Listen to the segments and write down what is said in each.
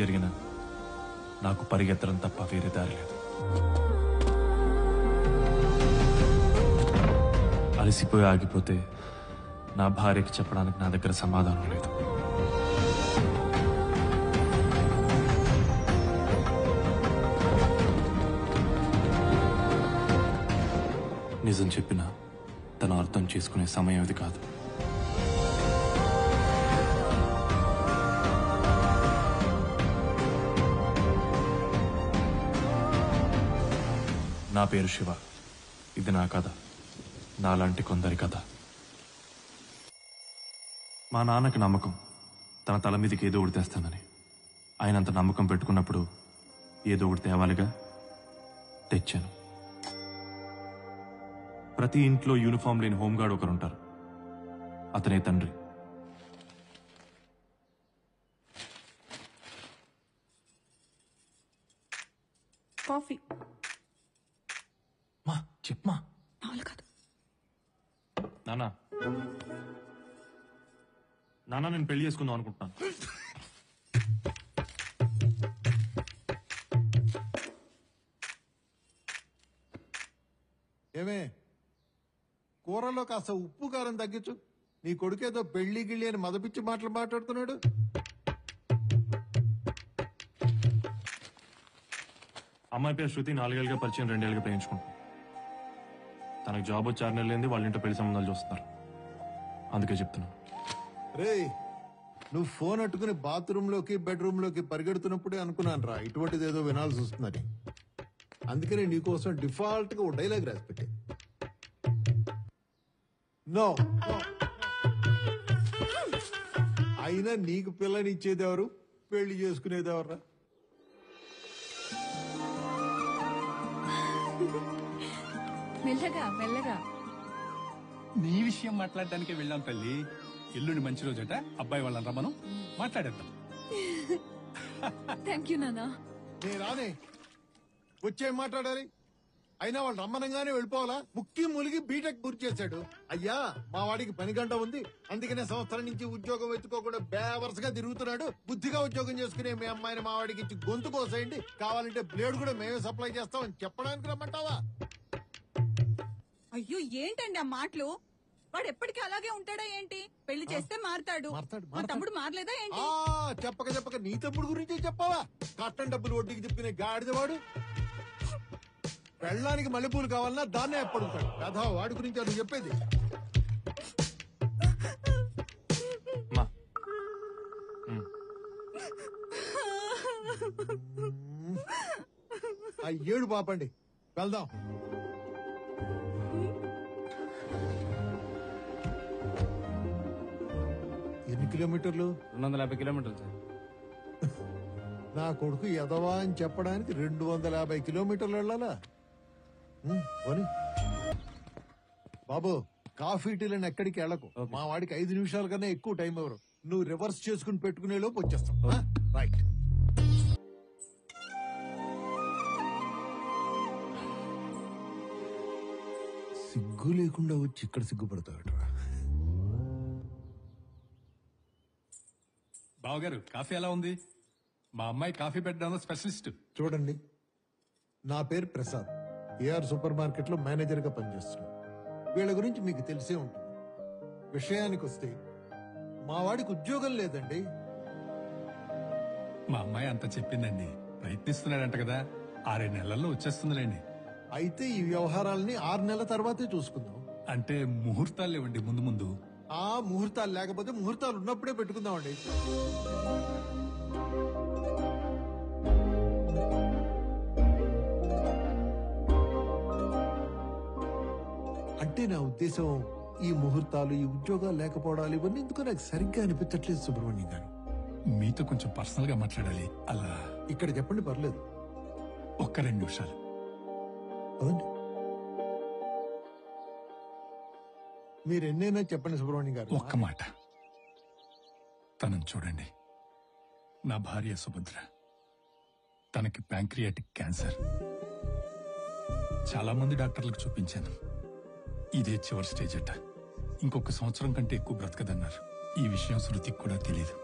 జరిగినా నాకు పరిగెత్తడం తప్ప వేరే దారి లేదు. అలసిపోయి ఆగిపోతే నా భార్యకి చెప్పడానికి నా దగ్గర సమాధానం లేదు. నిజం చెప్పినా తను అర్థం చేసుకునే సమయం ఇది కాదు. నా పేరు శివ. ఇది నా కథ, నాలాంటి కొందరి కథ. మా నాన్నకి నమ్మకం తన తల మీదకి ఏదో ఒకటి తెస్తానని. ఆయనంత నమ్మకం పెట్టుకున్నప్పుడు ఏదో ఒకటి తేవాలిగా. తెచ్చాను. ప్రతి ఇంట్లో యూనిఫామ్ లేని హోంగార్డ్ ఒకరుంటారు. అతనే తండ్రి. కాఫీ. మా చెప్పమా. కాదు నానా, నానా నేను పెళ్లి చేసుకుందాం అనుకుంటున్నాను. ఏమే, కూరలో కాస్త ఉప్పు కారం తగ్గించు. నీ కొడుకేదో పెళ్లి గిళ్ళి అని మదపిచ్చి మాటలు మాట్లాడుతున్నాడు. అమ్మాయి పేరు శృతి. 4 ఏళ్ళుగా పరిచయం, 2 ఏళ్ళుగా ప్రేమించుకుంటాం. తనకు జాబ్ వచ్చి 6 నెలలు వాళ్ళ ఇంట్లో పెళ్లి సంబంధాలు చూస్తున్నారు. అందుకే చెప్తున్నాను. రే, నువ్వు ఫోన్ అట్టుకుని బాత్రూమ్ లోకి బెడ్రూమ్ లోకి పరిగెడుతున్నప్పుడే అనుకున్నాను రా ఇటువంటిది ఏదో వినాల్సి వస్తుందని. అందుకనే నీకోసం డిఫాల్ట్ గా ఓ డైలాగ్ రాసి పెట్టే. నో, అయినా నీకు పిల్లనిచ్చేదెవరు, పెళ్లి చేసుకునేదెవర్రా? మెల్లగా మెల్లగా. నీ విషయం మాట్లాడడానికే వెళ్ళాం తల్లి. ఎల్లుండి మంచి రోజట, అబ్బాయి వాళ్ళని రమ్మను, మాట్లాడేద్దాం. థ్యాంక్ యూ నానా. నే రానే, వచ్చే మాట్లాడాలి. అయినా వాళ్ళు రమ్మనంగానే వెళ్ళిపోవాలా? ముక్కి ములిగి బీటెక్ పూర్తి చేశాడు. అయ్యా, మా వాడికి పని గంట ఉంది, అందుకనే సంవత్సరం నుంచి ఉద్యోగం వెతుకోకుండా బేవర్స్గా తిరుగుతున్నాడు. బుద్ధిగా ఉద్యోగం చేసుకునే మీ అమ్మాయిని మా వాడికి ఇచ్చి గొంతు కోసేయండి, కావాలంటే బ్లేడ్ కూడా మేమే సప్లై చేస్తామని చెప్పడానికి రమ్మంటావా? అయ్యో, ఏంటండి ఆ మాటలు? వాడు ఎప్పటికీ అలాగే ఉంటాడా ఏంటి? పెళ్లి చేస్తే మారతాడు. మా తమ్ముడు మారలేదా ఏంటి? చెప్పక చెప్పక నీ తమ్ముడు గురించి చెప్పావా? కట్టం డబ్బులు వడ్డీకి తిప్పుకునే గాడిదవాడు. పెళ్ళానికి మల్లెపూలు కావాలన్నా దాన్నే ఎప్పుడుంటాడు కదా. వాడి గురించి అది చెప్పేది. ఆ ఏడు పాపండి, వెళ్దాం. ఎన్ని కిలోమీటర్లు? 250 కిలోమీటర్లు సార్. నా కొడుకు ఎదవా అని చెప్పడానికి 250 కిలోమీటర్లు వెళ్ళాలా? పోనీ బాబు, కాఫీ టీలను ఎక్కడికి వెళ్ళకు. మా వాడికి 5 నిమిషాల కన్నా ఎక్కువ టైం ఎవరు. నువ్వు రివర్స్ చేసుకుని పెట్టుకునే లోపు వచ్చేస్తాం. రైట్. సిగ్గు లేకుండా వచ్చి ఇక్కడ సిగ్గుపడతాడు. బావగారు, కాఫీ ఎలా ఉంది? మా అమ్మాయి కాఫీ పెట్టడంలో స్పెషలిస్ట్. చూడండి, నా పేరు ప్రసాద్. ఏఆర్ సూపర్ మార్కెట్ లో మేనేజర్ గా పనిచేస్తున్నాను. వీళ్ళ గురించి మీకు తెలిసే ఉంటుంది. విషయానికి వస్తే మా వాడికి ఉద్యోగం లేదండి. మా అమ్మాయి అంత చెప్పిందండి. ప్రయత్నిస్తున్నాడంట కదా, 6 నెలల్లో వచ్చేస్తుందిలేండి. అయితే ఈ వ్యవహారాలని 6 నెలల తర్వాతే చూసుకుందాం. అంటే ముహూర్తాలు ఇవ్వండి ముందు ముందు. ఆ ముహూర్తాలు లేకపోతే ముహూర్తాలు ఉన్నప్పుడే పెట్టుకుందామండి. అంటే నా ఉద్దేశం, ఈ ముహూర్తాలు, ఈ ఉద్యోగాలు లేకపోవడాలు ఇవన్నీ ఎందుకో నాకు సరిగ్గా అనిపించట్లేదు సుబ్రహ్మణ్యం గారు. మీతో కొంచెం పర్సనల్ గా మాట్లాడాలి. అలా ఇక్కడ చెప్పండి, పర్లేదు. ఒక్క 2 నిమిషాలు. అవునండి, మీరు ఎన్నైనా చెప్పండి సుబ్రహ్మణ్యం గారు. ఒక్క మాట. తనని చూడండి. నా భార్య సుభద్ర. తనకి ప్యాంక్రియాటిక్ క్యాన్సర్. చాలా మంది డాక్టర్లకు చూపించాను. ఇదే చివరి స్టేజ్ అట. ఇంకొక సంవత్సరం కంటే ఎక్కువ బ్రతకదన్నారు. ఈ విషయం శృతికి కూడా తెలీదు.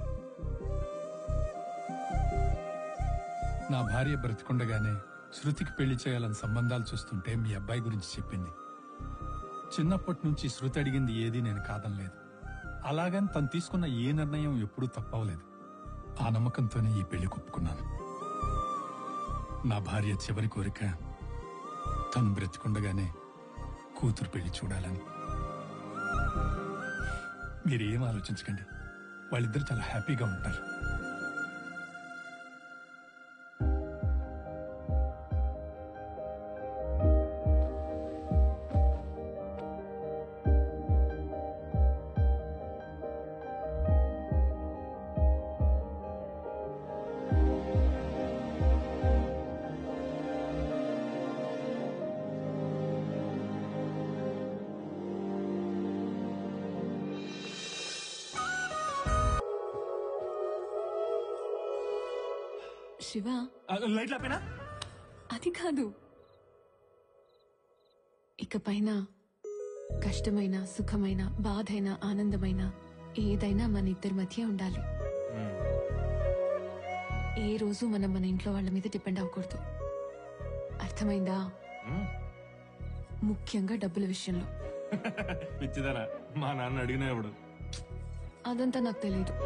నా భార్య బ్రతికుండగానే శృతికి పెళ్లి చేయాలని సంబంధాలు చూస్తుంటే మీ అబ్బాయి గురించి చెప్పింది. చిన్నప్పటి నుంచి శృతి అడిగింది ఏదీ నేను కాదనలేదు. అలాగని తను తీసుకున్న ఏ నిర్ణయం ఎప్పుడూ తప్పవలేదు. ఆ నమ్మకంతోనే ఈ పెళ్లి ఒప్పుకున్నాను. నా భార్య చివరి కోరిక తను బ్రతికుండగానే కూతురు పెళ్లి చూడాలని. మీరేం ఆలోచించకండి, వాళ్ళిద్దరు చాలా హ్యాపీగా ఉంటారు. శివ, లైట్ లేపేనా? అది కాదు. ఇకపైన కష్టమైన, సుఖమైన, బాధైన, ఆనందమైన ఏదైనా మన ఇద్దరి మధ్య ఉండాలి. ఏ రోజు మనం మన ఇంట్లో వాళ్ళ మీద డిపెండ్ అవ్వకూడదు. అర్థమైందా? ముఖ్యంగా డబ్బుల విషయంలో. పిచ్చిదారా, మా నాన్న అడిగినా ఇప్పుడు. అదంతా నాకు తెలియదు.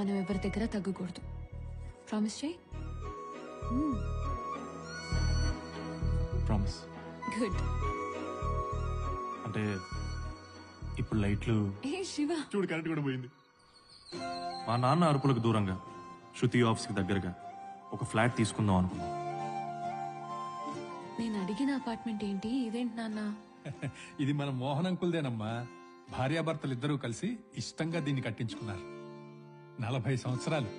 మనం ఎవరి దగ్గర తగ్గకూడదు. ప్రామిస్ చేయి. ప్రామిస్. గుడ్. అంటే ఇప్పుడు లైట్లు ఏ శివ, చూడు, కరెంట్ కూడా పోయింది. మా నాన్న అరుపులకు దూరంగా, శృతి ఆఫీస్కి దగ్గరగా ఒక ఫ్లాట్ తీసుకుందాం అనుకున్నాం. నేను అడిగిన అపార్ట్మెంట్ ఏంటి? ఇదేంటి నాన్న? ఇది మన మోహన్ అంకుల్దేనమ్మా. భార్యాభర్తలిద్దరూ కలిసి ఇష్టంగా దీన్ని కట్టించుకున్నారు. 40 సంవత్సరాలు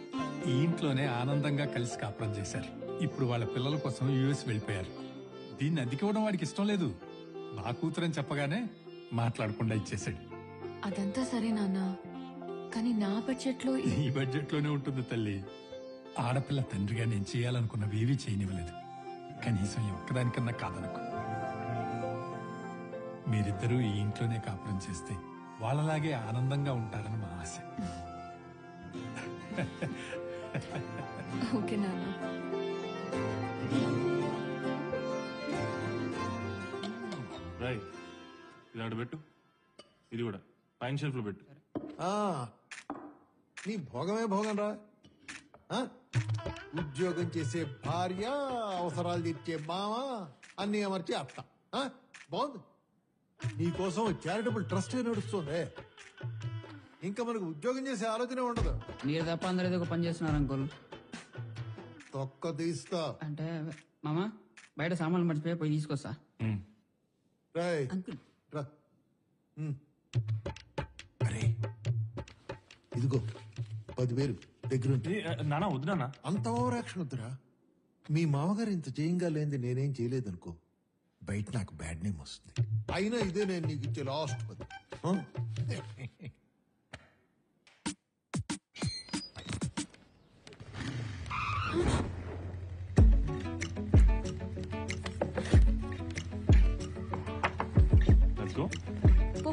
ఈ ఇంట్లోనే ఆనందంగా కలిసి కాపురం చేశారు. ఇప్పుడు వాళ్ళ పిల్లల కోసం యుఎస్ వెళ్ళిపోయారు. దీన్ని అద్దెకివ్వడం వాడికి ఇష్టం లేదు. నా కూతురని చెప్పగానే మాట్లాడకుండా ఇచ్చేశాడు. అదంతా సరే నాన్న, కానీ నా బడ్జెట్ లో ఈ బడ్జెట్ లోనే ఉంటుంది తల్లి. ఆడపిల్ల తండ్రిగా నేను చేయాలనుకున్నవి ఏవీ చేయనివ్వలేదు. కనీసం ఈ ఒక్కదానికన్నా కాదనుకో. మీరిద్దరూ ఈ ఇంట్లోనే కాపురం చేస్తే వాళ్ళలాగే ఆనందంగా ఉంటారని మా ఆశ. ఓకే నాన్న. రాయ్, ఇది ఆడ పెట్టు, ఇది కూడా పైన షెల్ఫ్ లో పెట్టు. నీ భోగమే భోగం రా. ఉద్యోగం చేసే భార్య, అవసరాలు తీర్చే మామ, అన్ని అమర్చి అత్త. బాగుంది. నీకోసం చారిటబుల్ ట్రస్ట్ నడుస్తుంది. ఇంకా మనకు ఉద్యోగం చేసే ఆలోచన ఉండదు. మీరు తప్ప అందరూ ఏదో ఒక పని చేస్తున్నారు అంకుల్. తొక్క తీస్తా అంటే మామా బయట సామాన్లు మర్చిపోయి పోయి తీసుకొస్తా. రాయ్ అంకుల్ రా. అరే ఇదిగో 10,000 దగ్గర నానా వద్దు నాన్న. అంత ఓవర్ యాక్షన్ వద్దురా. మీ మామగారు ఇంత చేయంగా లేనిది నేనేం చేయలేదనుకో, బయట నాకు బ్యాడ్ నేమ్ వస్తుంది. అయినా ఇదే నేను నీకు ఇచ్చే లాస్ట్ 10. Let's go. పో.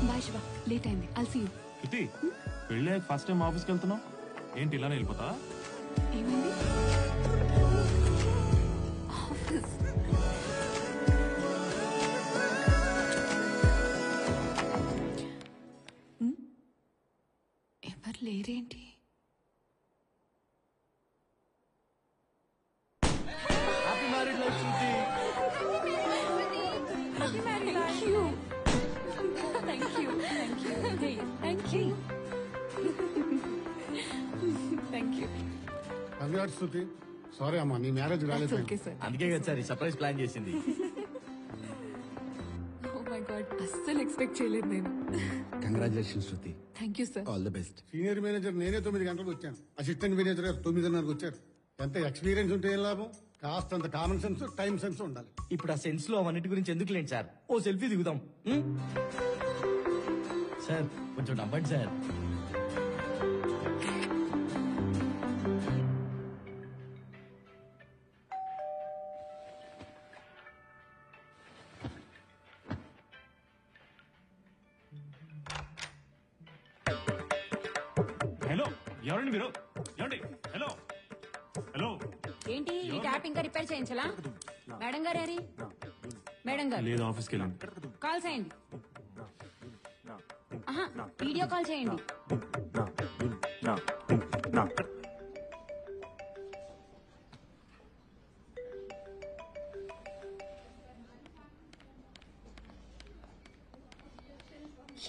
బాయ్ శివ, లేట్ అయింది. I'll see you. శృతి, పెళ్ళి ఫస్ట్ టైం ఆఫీస్కి వెళ్తున్నావు ఏంటి? ఇలానే వెళ్ళిపోతా? ఏమైంది? ఆఫీస్. ఎవరు లేరేంటి? Thank you. Thank you. Thank you. Hey, thank you. Thank you. Congrats Shruti. Sorry అమ్మా, నీ మ్యారేజ్ That's రాలేదు. okay, sir. అందుకే కదా సార్ ఈ సర్ప్రైజ్ ప్లాన్ చేసింది. Oh my God, అస్సలు ఎక్స్పెక్ట్ చేయలేదు నేను. Congratulation Shruti, thank you sir. All the best. Senior manager నేనే 9 గంటలకు వచ్చాను. అసిస్టెంట్ మేనేజర్ గారు 9:30కు వచ్చారు. ఎంత ఎక్స్పీరియన్స్ ఉంటే ఏం లాభం? కాస్తంత కామన్ సెన్స్, టైం సెన్స్ ఉండాలి. ఇప్పుడు ఆ సెన్స్ లో అవన్నిటి గురించి ఎందుకు లేండి సార్, ఓ సెల్ఫీ దిగుదాం. సార్ కొంచెం నవ్వండి సార్. ఎవరండి మీరు? ఏమండి? Hello hello. ఏంటి ఈ ట్యాప్ ఇంకా రిపేర్ చేయించలా? మేడం గారు ఏరి? మేడం గారు లేదు, ఆఫీస్కి వెళ్ళండి. కాల్ చేయండి. ఆహా, వీడియో కాల్ చేయండి.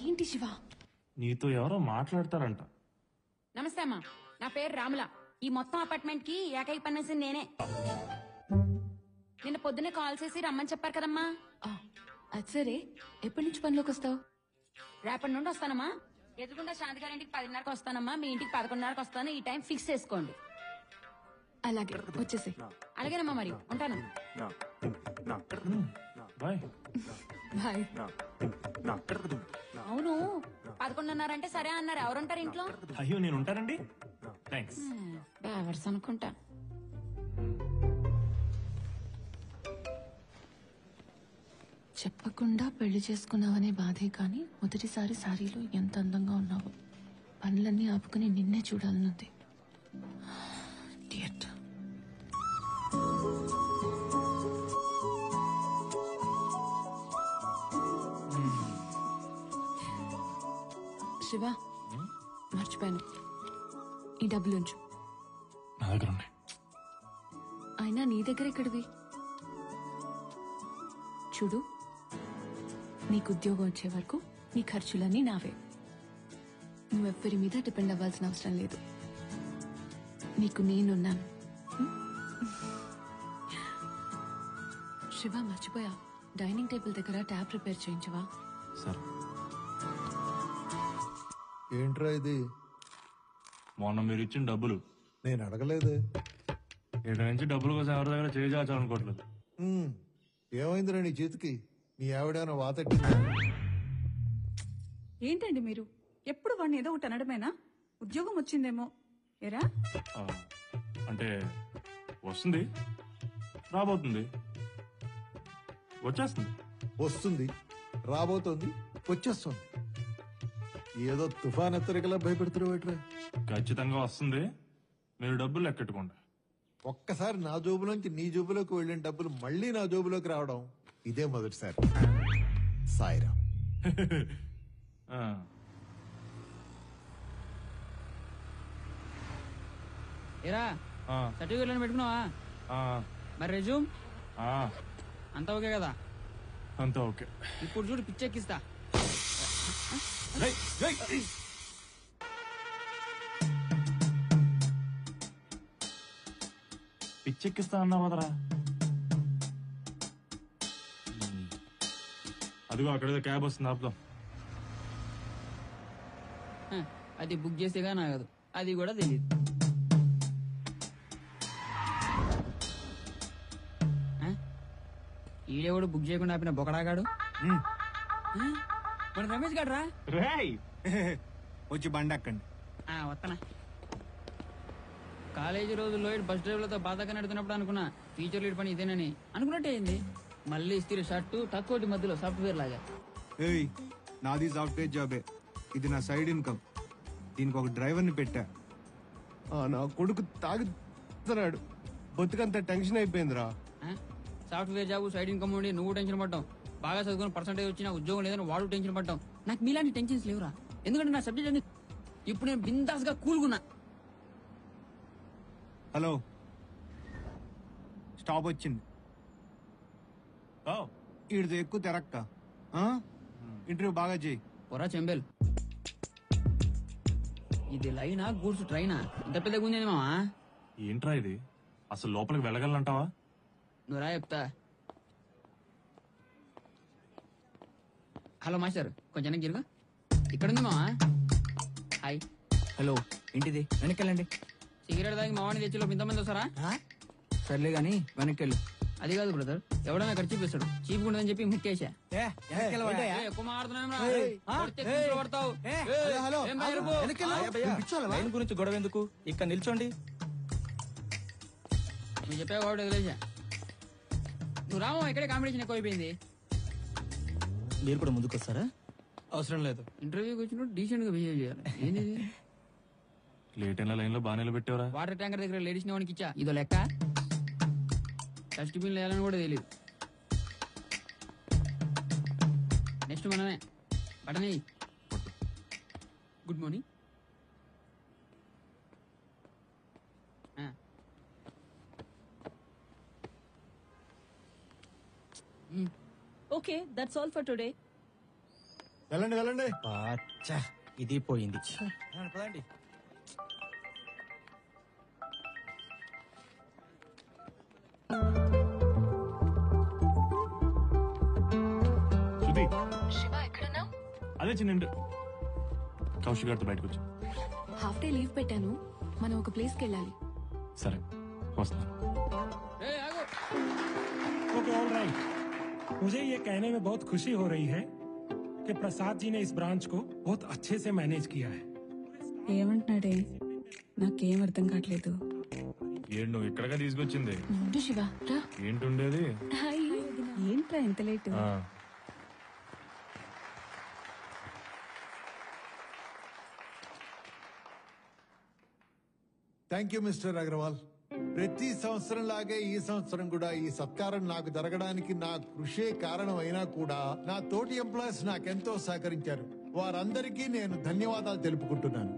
ఏంటి శివ? నీతో ఎవరో మాట్లాడతారంట. నమస్తే అమ్మా, నా పేరు రాముల. ఈ మొత్తం అపార్ట్మెంట్ కి ఏకైక పనేసి నేనే. నిన్న పొద్దునే కాల్ చేసి రమ్మని చెప్పారు కదమ్మా. అది సరే, ఎప్పటి నుంచి పనిలోకి వస్తావు? రేపటి నుండి వస్తానమ్మా. ఎదుగుండా శాంతి గారింటికి 10:30కి వస్తానమ్మా. మీ ఇంటికి 11:30కి వస్తాను. ఈ టైం ఫిక్స్ చేసుకోండి. అలాగే వచ్చేసి. అలాగేనమ్మా, మరి ఉంటాను. బాయ్. బాయ్. అవును, 11:30 అంటే సరే అన్నారు. ఎవరుంటారు ఇంట్లో? అయ్యో, నేను ఉంటానండి. థ్యాంక్స్. డ్రైవర్స్ అనుకుంటా. చెప్పకుండా పెళ్లి చేసుకున్నావనే బాధే కానీ మొదటిసారి సారీలో ఎంత అందంగా ఉన్నావు. పనులన్నీ ఆపుకుని నిన్నే చూడాలనుంది. Idiot. శివ, మర్చిపోయాను. ఈ డబ్బులు ఉంచు. నా దగ్గర ఉన్నాయి. అయినా నీ దగ్గర ఎక్కడివి? చూడు, నీకు ఉద్యోగం వచ్చే వరకు నీ ఖర్చులన్నీ నావే. నువ్వెవ్వరి మీద డిపెండ్ అవ్వాల్సిన అవసరం లేదు. నీకు నేనున్నాను. శివ, మర్చిపోయా, డైనింగ్ టేబుల్ దగ్గర ట్యాప్ రిపేర్ చేయించవా? సరే. ఏంట్రా ఇది? మొన్న మీరు ఇచ్చిన డబ్బులు. నేను అడగలేదు. ఇక్కడ నుంచి డబ్బుల కోసం ఎవరి దగ్గర చేయాలనుకోవట్లేదు. ఏమైందిరా నీ చేతికి? నీ ఆవిడేమైనా వాతెట్టిందా? ఏంటండి మీరు ఎప్పుడు వాడిని ఏదో ఒకటి అనడమేనా? ఉద్యోగం వచ్చిందేమో ఎరా? అంటే వస్తుంది, రాబోతుంది, వచ్చేస్తుంది. వస్తుంది, రాబోతోంది, వచ్చేస్తుంది. ఏదో తుఫాన్ హెచ్చరికలా భయపెడుతున్నావు. ఖచ్చితంగా వస్తుంది. మీరు డబ్బులు లెక్కెట్టుకోండి. ఒక్కసారి నా జోబులోంచి నీ జోబులోకి వెళ్ళిన డబ్బులు మళ్ళీ నా జోబులోకి రావడం ఇదే మొదటిసారి. సాయిరామ్. ఆ. ఏరా, ఆ. సర్టిఫికేట్ పెట్టుకున్నావా? ఆ. మరి రెజ్యూమ్ ఆ. అంతా ఓకే కదా? అంతా ఓకే. ఇప్పుడు చూడు, పిచ్చెక్కిస్తా. పిచ్చెక్కిస్తా అన్నావు కదరా. అదిగో అక్కడేదో క్యాబ్ వస్తుంది, ఆపుదాం. అది బుక్ చేసేగా నాగదు, అది కూడా తెలియదు. ఈడేవాడు బుక్ చేయకుండా ఆపిన బొకడాగాడు. మన రమేష్ గాడు రా. వచ్చి బండి అక్కండి. వస్తానా. కాలేజీ రోజుల్లో బస్ డ్రైవర్లతో బాధగా నడుతున్నప్పుడు అనుకున్నా టీచర్ లీడ్ పని ఇదేనని. అనుకున్నట్టే అయింది. మళ్ళీ ఇస్త్రీ షర్టు తక్కువ మధ్యలో సాఫ్ట్వేర్ లాగా. ఏయ్, నాది సాఫ్ట్వేర్ జాబే. ఇది నా సైడ్ ఇన్కమ్. దీనికి ఒక డ్రైవర్ని పెట్టా. నా కొడుకు తాగుతున్నాడు. బతుకంత టెన్షన్ అయిపోయిందిరా. సాఫ్ట్వేర్ జాబ్, సైడ్ ఇన్కమ్ ఉండి నువ్వు టెన్షన్ పడ్డావు. బాగా చదువుకుని పర్సెంటేజ్ వచ్చినా ఉద్యోగం లేదని వాడు టెన్షన్ పడ్డావు. నాకు మీలాంటి టెన్షన్స్ లేవురా. ఎందుకంటే నా సబ్జెక్ట్ అన్ని ఇప్పుడు నేను బిందాస్ గా కూల్గున్నా. హలో, స్టాప్ వచ్చింది. ఈడితో ఎక్కువ తెరక్క. ఇంటర్వ్యూ బాగా చేయి. పొరా చెంబేల్. ఇది లైనా గూడ్స్ ట్రైనా? ఇంత పెద్దగా ఉంది మావా. ఏంట్రా ఇది? అసలు లోపలికి వెళ్ళగలంటావా? నువ్వు రా చెప్తా. హలో మాస్టర్, కొంచెం గిరుగా. ఇక్కడ ఉంది మావా. హాయ్. హలో, ఏంటిది? వెనక్కెళ్ళండి. సిగరెట్ తాగి మావాడిని తెచ్చిలో ఇంతమంది వస్తారా? సర్లే గాని వెనక్కెళ్ళు. అది కాదు బ్రదర్, ఎవడన్నా ఖర్చు చూపిస్తాడు. చీప్ ఉండదని చెప్పి ముక్కేసా. ఎక్కువ మాట్లాడుతున్నావు. లైన్ గురించి గొడవ ఎందుకు? ఇక్కడ నిల్చోండి. నువ్వు చెప్పావు కాబట్టి వదిలేసా. నువ్వు రామో, ఇక్కడే కాంపిటీషన్ ఎక్కువైపోయింది. మీరు కూడా ముందుకు వస్తారా? అవసరం లేదు. ఇంటర్వ్యూకి వచ్చినప్పుడు డీసెంట్ గా బిహేవ్ చేయాలి. ఏంది లేట్ అయిన లైన్ లో బాగా నిలబెట్టేవరా. వాటర్ ట్యాంకర్ దగ్గర లేడీస్ వానికి ఇచ్చా, ఇదో లెక్క. డస్ట్బిన్ వేయాలని కూడా తెలియదు. నెక్స్ట్ మనమే పటని. Good morning. Okay, that's all for today. వెళ్ళండి వెళ్ళండి. అచ్చా, ఇది పోయింది. పదండి. శృతి, శివ ఎక్కడున్నావు? అదే చిన్న కౌశిక్ గారితో బయటకు వచ్చా. హాఫ్ డే లీవ్ పెట్టాను, మనం ఒక ప్లేస్కి వెళ్ళాలి. సరే వస్తాను. Okay all right. मुझे ये कहने में बहुत खुशी हो रही है कि प्रसाद जी ने इस ब्रांच को बहुत अच्छे से मैनेज किया है। ఏమంటున్నాడే? నాకేం అర్థం కావట్లేదు. ఏంటి నువ్వు ఇక్కడగా తీసుకొచ్చింది? ఉండు శివ, రా. ఏంటుండేది? హాయ్. ఏంట్రా ఇంత late? Thank you mister Agarwal. ప్రతి సంవత్సరం లాగే ఈ సంవత్సరం కూడా ఈ సత్కారం నాకు జరగడానికి నా కృషే కారణం అయినా కూడా నా తోటి ఎంప్లాయీస్ నాకెంతో సహకరించారు. వారందరికీ నేను ధన్యవాదాలు తెలుపుకుంటున్నాను.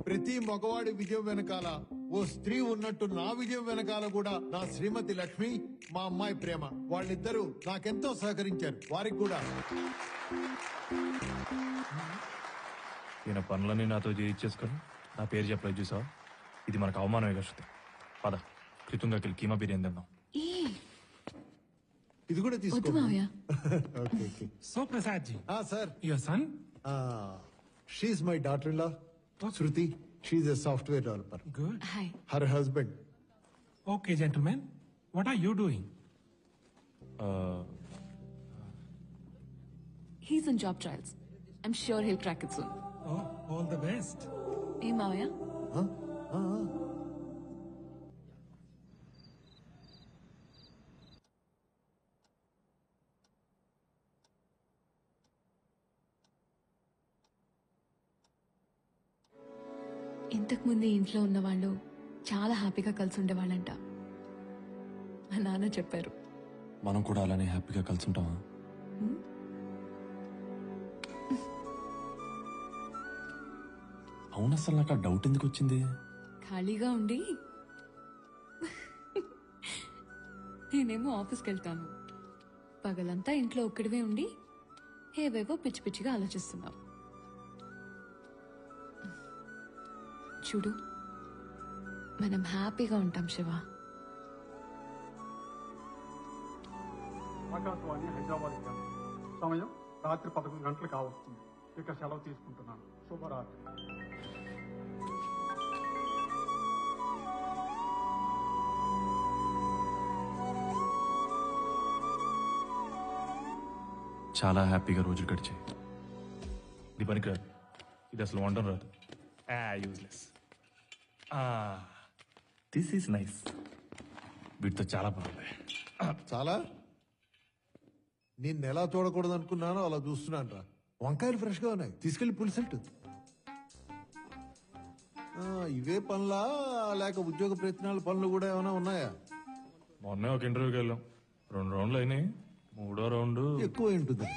ప్రతి మగవాడి విజయం వెనకాల ఓ స్త్రీ ఉన్నట్టు నా విజయం వెనకాల కూడా నా శ్రీమతి లక్ష్మి, మా అమ్మాయి ప్రేమ, వాళ్ళిద్దరూ నాకెంతో సహకరించారు. వారికి కూడా ఈయన పనులన్నీ నాతో చేయించేసుకొని నా పేరు చెప్పలేదు చూసావా? ఇది మనకు అవమానమే కదా శృతి. పద కృతంగాకి వెళ్ళి కీమా బిర్యానీ తిందాం. ఇది కూడా వద్దు తీసుకో. మావయ్య. सो Prasad ji, sir. your son? She's my daughter-in-law, Shruti. She's a software developer. Good. Hi. Her husband. Okay, gentlemen, what are you doing? He's in job trials. I'm sure he'll crack it soon. Oh, all the best. ఏ మావయ్య? ఇంతకు ముందు ఇంట్లో ఉన్న వాళ్ళు చాలా హ్యాపీగా కలిసి ఉండేవాళ్ళంట. మా నాన్న చెప్పారు. మనం కూడా అలానే హ్యాపీగా కలిసి ఉంటామా? అవును, అసలు నాకు ఆ డౌట్ ఎందుకు వచ్చింది? ఖాళీగా ఉండి నేనేమో ఆఫీస్కి వెళ్తాను, పగలంతా ఇంట్లో ఒక్కడివే ఉండి ఏవేవో పిచ్చి పిచ్చిగా ఆలోచిస్తున్నావు. చూడు, మనం హ్యాపీగా ఉంటాం శివ. ఆకాశవాణి హైదరాబాద్ కేంద్రం. సమయం రాత్రి 11 గంటలు కావస్తుంది. ఇక సెలవు తీసుకుంటున్నాను. శుభరాత్రి. చాలా హ్యాపీగా రోజులు గడిచాయి. ఇది పనికిరాదు, ఇది అసలు వండడం రాదు. యూజ్లెస్. This is nice. వీటితో చాలా బాగుంది. చాలా నేను ఎలా చూడకూడదు అనుకున్నానో అలా చూస్తున్నాను రా. వంకాయలు ఫ్రెష్ గా ఉన్నాయి, తీసుకెళ్లి పులిసెట్టు. ఇవే పనులా లేక ఉద్యోగ ప్రయత్నాల పనులు కూడా ఏమైనా ఉన్నాయా? మొన్నే ఒక ఇంటర్వ్యూకి వెళ్ళాం, 2 రౌండ్లు అయినాయి, 3వ రౌండ్ ఎక్కువ ఉంటుంది.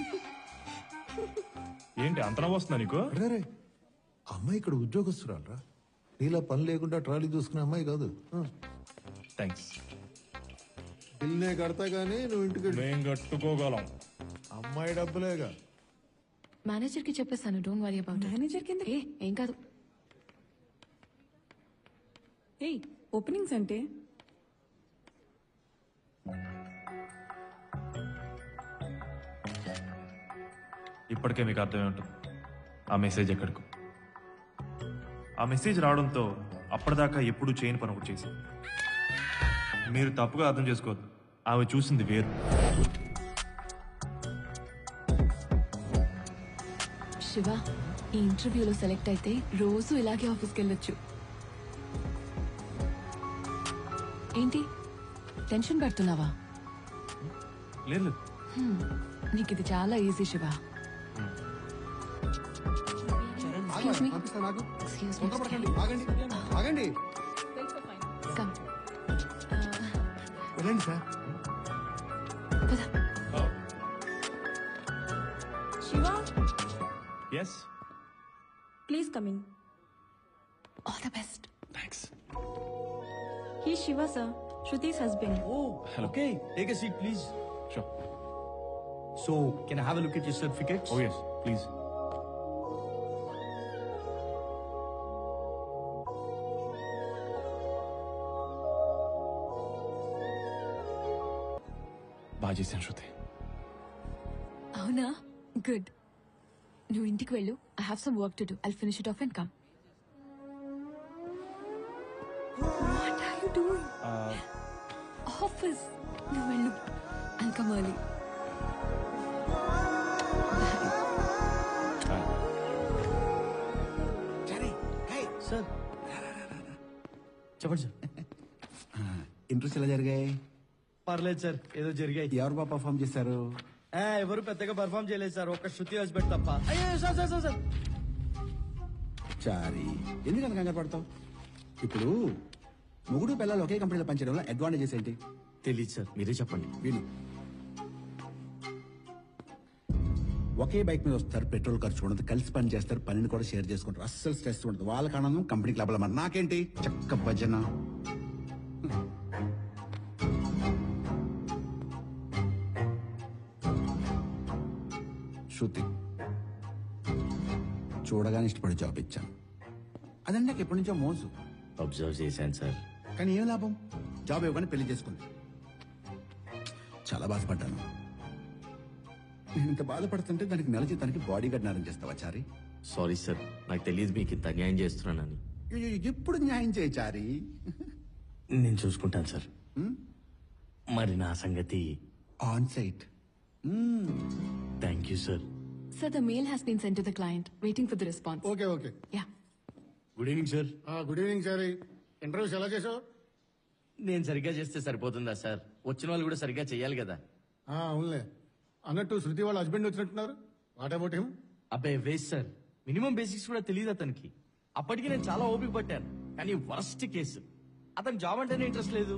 ఏంటి అంతనా వస్తుందా నీకు? అరే, అమ్మాయి ఇక్కడ ఉద్యోగస్తురాలు రా. నీలా పని లేకుండా ట్రాలీ చూసుకునే అమ్మాయి కాదు. థ్యాంక్స్. బిల్నే కడతా గానీ నువ్వు ఇంటికి మేం కట్టుకోగలం. అమ్మాయి డబ్బులేగా. మేనేజర్ కి చెప్పేస్తాను, డోంట్ వరీ అబౌట్. మేనేజర్ కింద ఏం కాదు. ఓపెనింగ్స్ అంటే ఇప్పటికే మీకు అర్థమై ఉంటుంది ఆ మెసేజ్ ఎక్కడికి. ఆ మెసేజ్ రావడంతో అప్పటిదాకా ఎప్పుడు చేయని పని ఒకటి చేసి, మీరు తప్పుగా అర్థం చేసుకోవద్దు, ఆమె చూసింది వేరు. శివ, ఈ ఇంటర్వ్యూలో సెలెక్ట్ అయితే రోజు ఇలాగే ఆఫీస్కి వెళ్ళొచ్చు. ఏంటి టెన్షన్ పడుతున్నావా? లేదు, నీకు ఇది చాలా ఈజీ శివ. Excuse me. పంపిస్తాను నాకు. Excuse me. తొందరపడకండి. ఆగండి ఆగండి. Come. వెళ్ళండి sir. Shiva yes please coming. All the best. Thanks. He Shiva sir, Shruti's husband. Oh, okay. Take a seat, please. Sure. So, can I have a look at your certificates? Oh yes please. బాగా చేశాను శృతి. అవునా? Good. నువ్వు ఇంటికి వెళ్ళు. I have some work to do. I'll finish it off and come. What are you doing? Office. నువ్వు వెళ్ళు. I'll come early. Sir చెప్పండి sir. Interest ఎలా జరిగాయి? పర్లేదు సార్, ఏదో జరిగాయి. ఎవరు బాగా పర్ఫామ్ చేశారు? ఎవరు పెద్దగా పర్ఫామ్ చేయలేదు సార్, ఒక్క శృతి హస్బెండ్ తప్ప. అయ్యో సార్ సార్ సార్ సార్. చారి, ఎందుకంత కంగారు పడతావు? ఇప్పుడు మొగుడు పిల్లలు ఒకే కంపెనీలో పనిచేయడంలో అడ్వాంటేజెస్ ఏంటి? తెలియదు సార్, మీరే చెప్పండి. విను. ఒకే బైక్ మీద వస్తారు, పెట్రోల్ ఖర్చు ఉండదు, కలిసి పని చేస్తారు, పనిని కూడా షేర్ చేసుకుంటారు, అస్సలు స్ట్రెస్ ఉండదు. వాళ్ళకి ఆనందం, కంపెనీకి లాభాలు. మరి నాకేంటి? చక్క భజన. శృతి చూడగానే ఇష్టపడి జాబ్ ఇచ్చాను. అదండి నాకు ఎప్పటి నుంచో మోసు. అబ్జర్వ్ చేశాను సార్. కానీ ఏం లాభం? జాబ్ ఇవ్వగానే పెళ్లి చేసుకుంది. చాలా బాధపడ్డాను. నేను ఇంత బాధపడుతుంటే దానికి నెల జీతానికి బాడీ గార్డ్ నేరం చేస్తావా చారి? సారీ సార్, నాకు తెలియదు మీకు ఇంత అన్యాయం చేస్తున్నానని. ఎప్పుడు న్యాయం చేయి చారి. నేను చూసుకుంటాను సార్. మరి నా సంగతి? On site. Thank you sir. Sir, the mail has been sent to the client. Waiting for the response. Okay okay. Yeah. Good evening sir. Good evening sir. Interviews ఎలా చేసావు? నేను సరిగ్గా చేస్తే సరిపోతుందా సార్? వచ్చిన వాళ్ళు కూడా సరిగ్గా చెయ్యాలి కదా. అవునులే. అన్నట్టు శృతి వాళ్ళ హస్బెండ్ వచ్చినట్టున్నారు. What about him? అబ్బాయి వేస్ట్ సార్, మినిమం బేసిక్స్ కూడా తెలియదు అతనికి. అప్పటికి నేను చాలా ఓపిక పట్టాను, కానీ వరస్ట్ కేసు. అతను జాబ్ అంటేనే ఇంట్రెస్ట్ లేదు.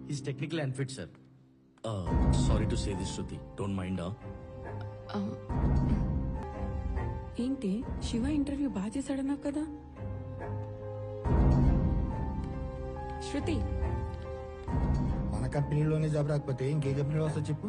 He's technical unfit sir. Sorry to say this Shruti, don't mind. ఏంటి శివ ఇంటర్వ్యూ బాగా చేశాడన్నావు కదా? శృతి, మన కంపెనీలోనే జాబ్ రాకపోతే ఇంకే కంపెనీలో వస్తా చెప్పు.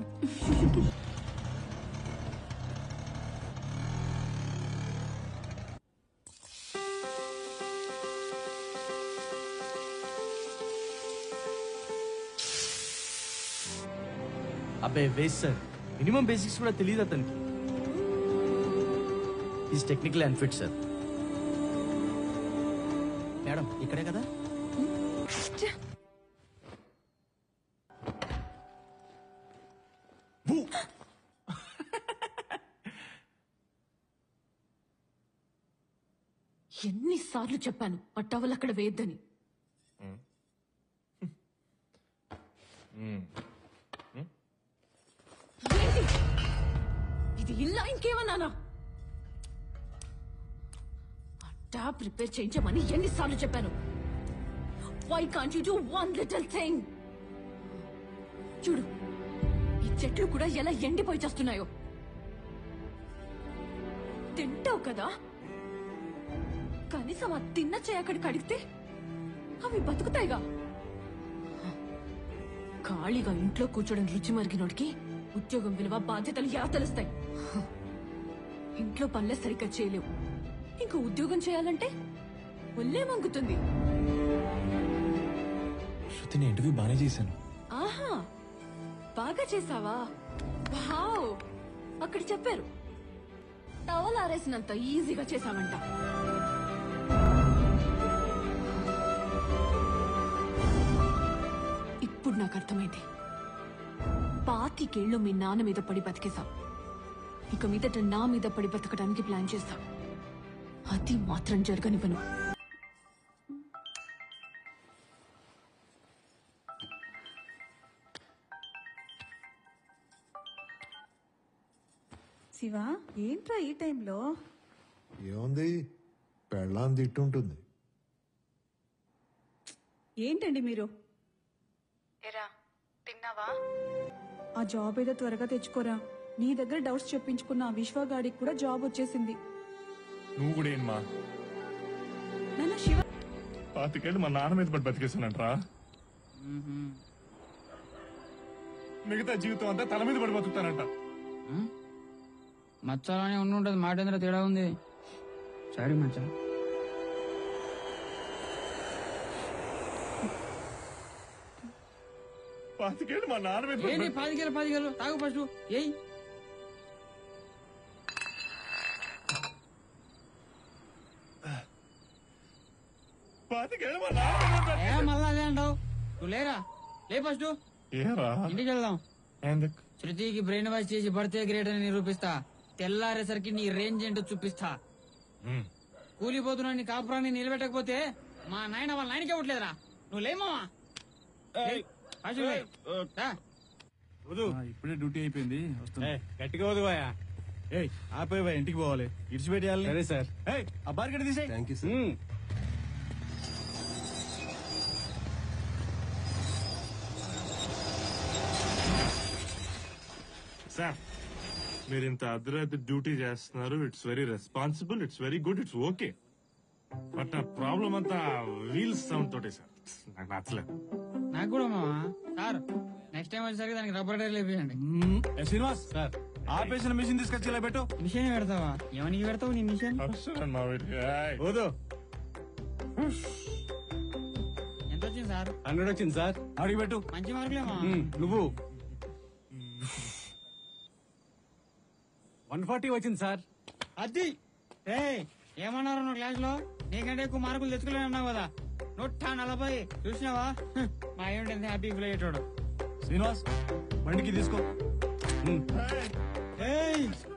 అబ్బాయి వేస్ట్ సార్, మినిమం బేసిక్స్ కూడా తెలియదు అతనికి. He's technical unfit sir. Madam ఇక్కడే కదా? ఎన్నిసార్లు చెప్పాను ఆ టవల్ అక్కడ వేయద్దని. ఏంటి ఇది? ఇల్లా ఇంకేమన్నానా? ఆ ట్యాప్ రిపేర్ చేయించమని ఎన్నిసార్లు చెప్పాను? Why can't you do one little thing? చూడు, ఈ చెట్లు కూడా ఎలా ఎండిపోయి చేస్తున్నాయో. తింటావు కదా, కనీసం ఆ తిన్న చేయి అక్కడ కడిగితే అవి బతుకుతాయిగా. ఖాళీగా ఇంట్లో కూర్చోడం రుచి మరిగినోడికి ఉద్యోగం విలువ, బాధ్యతలు ఎలా తెలుస్తాయి? ఇంట్లో పనులే సరిగ్గా చేయలేవు, ఇంకా ఉద్యోగం చేయాలంటే ఒళ్ళే మంగుతుంది. శృతిని ఇంటర్వ్యూ బాగానే చేశాను. ఆహా, బాగా చేసావా? వావ్, అక్కడ చెప్పారు టవల్ ఆరేసినంత ఈజీగా చేసావంట. ఇప్పుడు నాకు అర్థమైంది. 25 ఏళ్ళు మీ నాన్న మీద పడి బతికేశావు, ఇక మీదట నా మీద పడి బతకడానికి ప్లాన్ చేస్తావు. అది మాత్రం జరగనివ్వను. శివ, ఏంట్రా ఈ టైంలో? ఏముంది, పెళ్ళాం తిట్టుంటుంది. ఏంటండి మీరు? ఎరా తిన్నావా? ఆ జాబ్ ఏదో త్వరగా తెచ్చుకోరా. నీ దగ్గర డౌట్స్ చెప్పించుకున్న ఆ విశ్వగాడికి కూడా జాబ్ వచ్చేసింది. నువ్వు కూడా ఏమా నాన్న శివ 25 ఏళ్ళు మా నాన్న మీద పడి బతికేసానంట్రా. మిగతా జీవితం అంతా తల మీద పడి బతుకుతానంట. మచ్చాలనే ఉండుంటది, మాట ఎందులో తేడా ఉంది. సారీ మచ్చా. పాతికేళ్ళు మా నాన్న మీద ఏంటి 10 తాగు ఫస్ట్. ఏయ్ మళ్ళా అదే అంటావు. నువ్వు లేరా, లే ఫస్ట్ ఇంటికి వెళ్దాం. శృతికి బ్రెయిన్ వాష్ చేసి బర్త్డే గ్రేట్ అని నిరూపిస్తా. తెల్లారేసరికి నీ రేంజ్ ఏంటో చూపిస్తా. కూలిపోతున్నా నీ కాపురాన్ని నిలబెట్టకపోతే మా నాయన వాళ్ళ నాయనకే ఇవ్వట్లేదురా. నువ్వు లేమావా? ఇప్పుడే డ్యూటీ అయిపోయింది. గట్టిగా వదువాయా. ఆపోయి ఇంటికి పోవాలి, ఇడిచిపెట్టేయాలి. సరే సార్. ఆ బార్గెట్ తీసేయ్. Thank you sir. సార్ మీరు ఇంత అర్ధరాత్రి డ్యూటీ చేస్తున్నారు. It's very responsible, it's very good, it's okay. But నా ప్రాబ్లం అంతా వీల్స్ సౌండ్ తోటే సార్. నాకు నచ్చలేదు. నాకు కూడా మావా. సార్ నెక్స్ట్ టైం వచ్చేసరికి దానికి రబ్బర్ టైర్ లేపించండి. శ్రీనివాస్ సార్, ఆపేసిన మిషన్ తీసుకొచ్చి ఇలా పెట్టు. మిషన్ పెడతావా? ఎవరికి పెడతావు నీ మిషన్? ఎంత వచ్చింది సార్? 100 వచ్చింది సార్. అడిగి పెట్టు. మంచి మార్కులేమా? నువ్వు 140 వచ్చింది సార్. అది ఏమన్నారు నువ్వు క్లాస్ లో? నీకంటే ఎక్కువ మార్కులు తెచ్చుకోలేనన్నావు కదా. 140 చూసినావా? మా ఏమిటి హ్యాపీ ఫీల్ అయ్యేటోడు. శ్రీనివాస్ బండికి తీసుకో.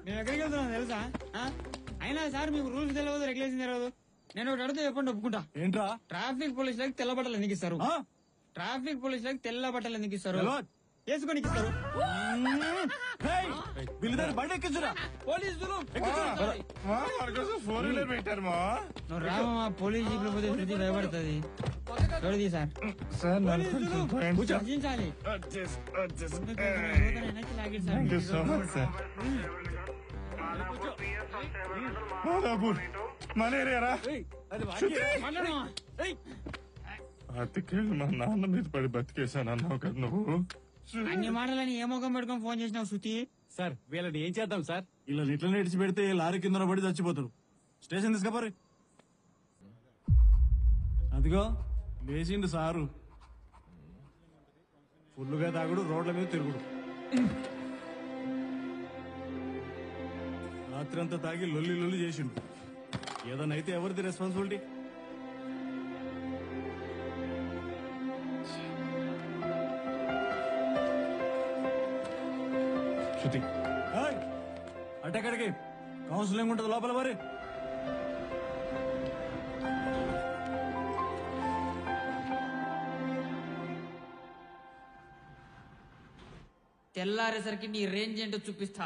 నేను ఎక్కడికి వెళ్తున్నాను తెలుసా? అయినా సార్ మీకు రూల్స్ తెలియదు, రెగ్యులేషన్ తెలియదు. నేను ఒకటి అడిగితే చెప్పండి ఒప్పుకుంటా. ఏంట్రా? ట్రాఫిక్ పోలీసులకు తెల్ల బట్టలు ఎందుకు ఇస్తారు? ట్రాఫిక్ పోలీసులకు తెల్ల బట్టలు ఎందుకు ఇస్తారు? వేసుకొని ఇస్తారు. బండి ఎక్కించురా. పోలీసులు పెట్టారు. నువ్వు రామా, పోలీస్ జీపులు పోతే శృతి భయపడుతుంది. చూడది సార్. రచించాలి. అతికేళ్ళు మా నాన్న మీద పడి బతికేశాను అన్నావు కదా నువ్వు. అన్ని మాటలని ఏ ముఖం పెట్టుకొని ఫోన్ చేసినావు శృతి? సార్ వీళ్ళని ఏం చేద్దాం సార్? ఇలా ఇట్లా ఇడిచి పెడితే లారీ కింద పడి చచ్చిపోతారు. స్టేషన్ తీసుకపోరు. అదిగో లేచిండు సారు. ఫుల్లుగా తాగుడు, రోడ్ల మీద తిరుగుడు. రాత్రి అంతా తాగి లొల్లి చేసిండు. ఏదైనా అయితే ఎవరిది రెస్పాన్సిబిలిటీ? శృతి అట్టెక్కడికి? కౌన్సిలింగ్ ఉంటుంది లోపల మరి. తెల్లారేసరికి నీ రేంజ్ ఏంటో చూపిస్తా.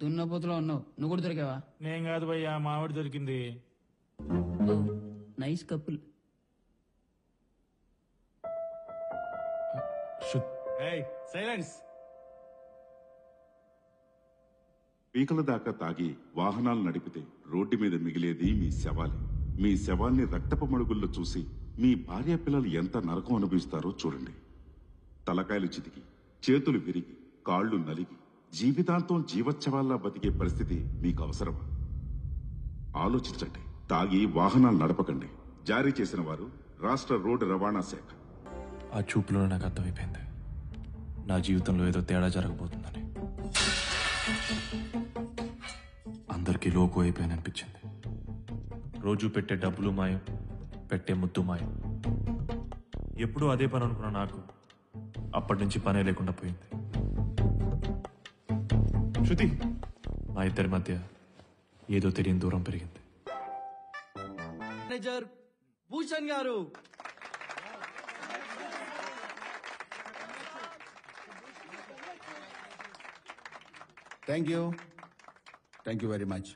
దున్నపోతులో ఉన్నావు. నువ్వు కూడా దొరికావా? నేను కాదు భయ్యా, మావిడి దొరికింది. Nice couple. సైలెన్స్. పీకల దాకా తాగి వాహనాలు నడిపితే రోడ్డు మీద మిగిలేది మీ శవాలే. మీ శవాల్ని రక్తపు మడుగుల్లో చూసి మీ భార్య పిల్లలు ఎంత నరకం అనుభవిస్తారో చూడండి. తలకాయలు చితికి, చేతులు విరిగి, కాళ్లు నలిగి జీవితాంతం జీవోత్సవాల్లా బతికే పరిస్థితి మీకు అవసరమా? ఆలోచించండి. తాగి వాహనాలు నడపకండి. జారీ చేసిన వారు రాష్ట్ర రోడ్డు రవాణా శాఖ. ఆ చూపులో నాకు అర్థమైపోయింది నా జీవితంలో ఏదో తేడా జరగబోతుందని. అందరికీ లోకు అయిపోయాననిపించింది. రోజు పెట్టే డబ్బులు మాయం, పెట్టే ముద్దు మాయం. ఎప్పుడూ అదే పని అనుకున్నా నాకు అప్పటి నుంచి పనే లేకుండా పోయింది. శృతి, మా ఇద్దరి మధ్య ఏదో తెలియని దూరం పెరిగింది. మేనేజర్ భూషణ్ గారు, థ్యాంక్ యూ వెరీ మచ్.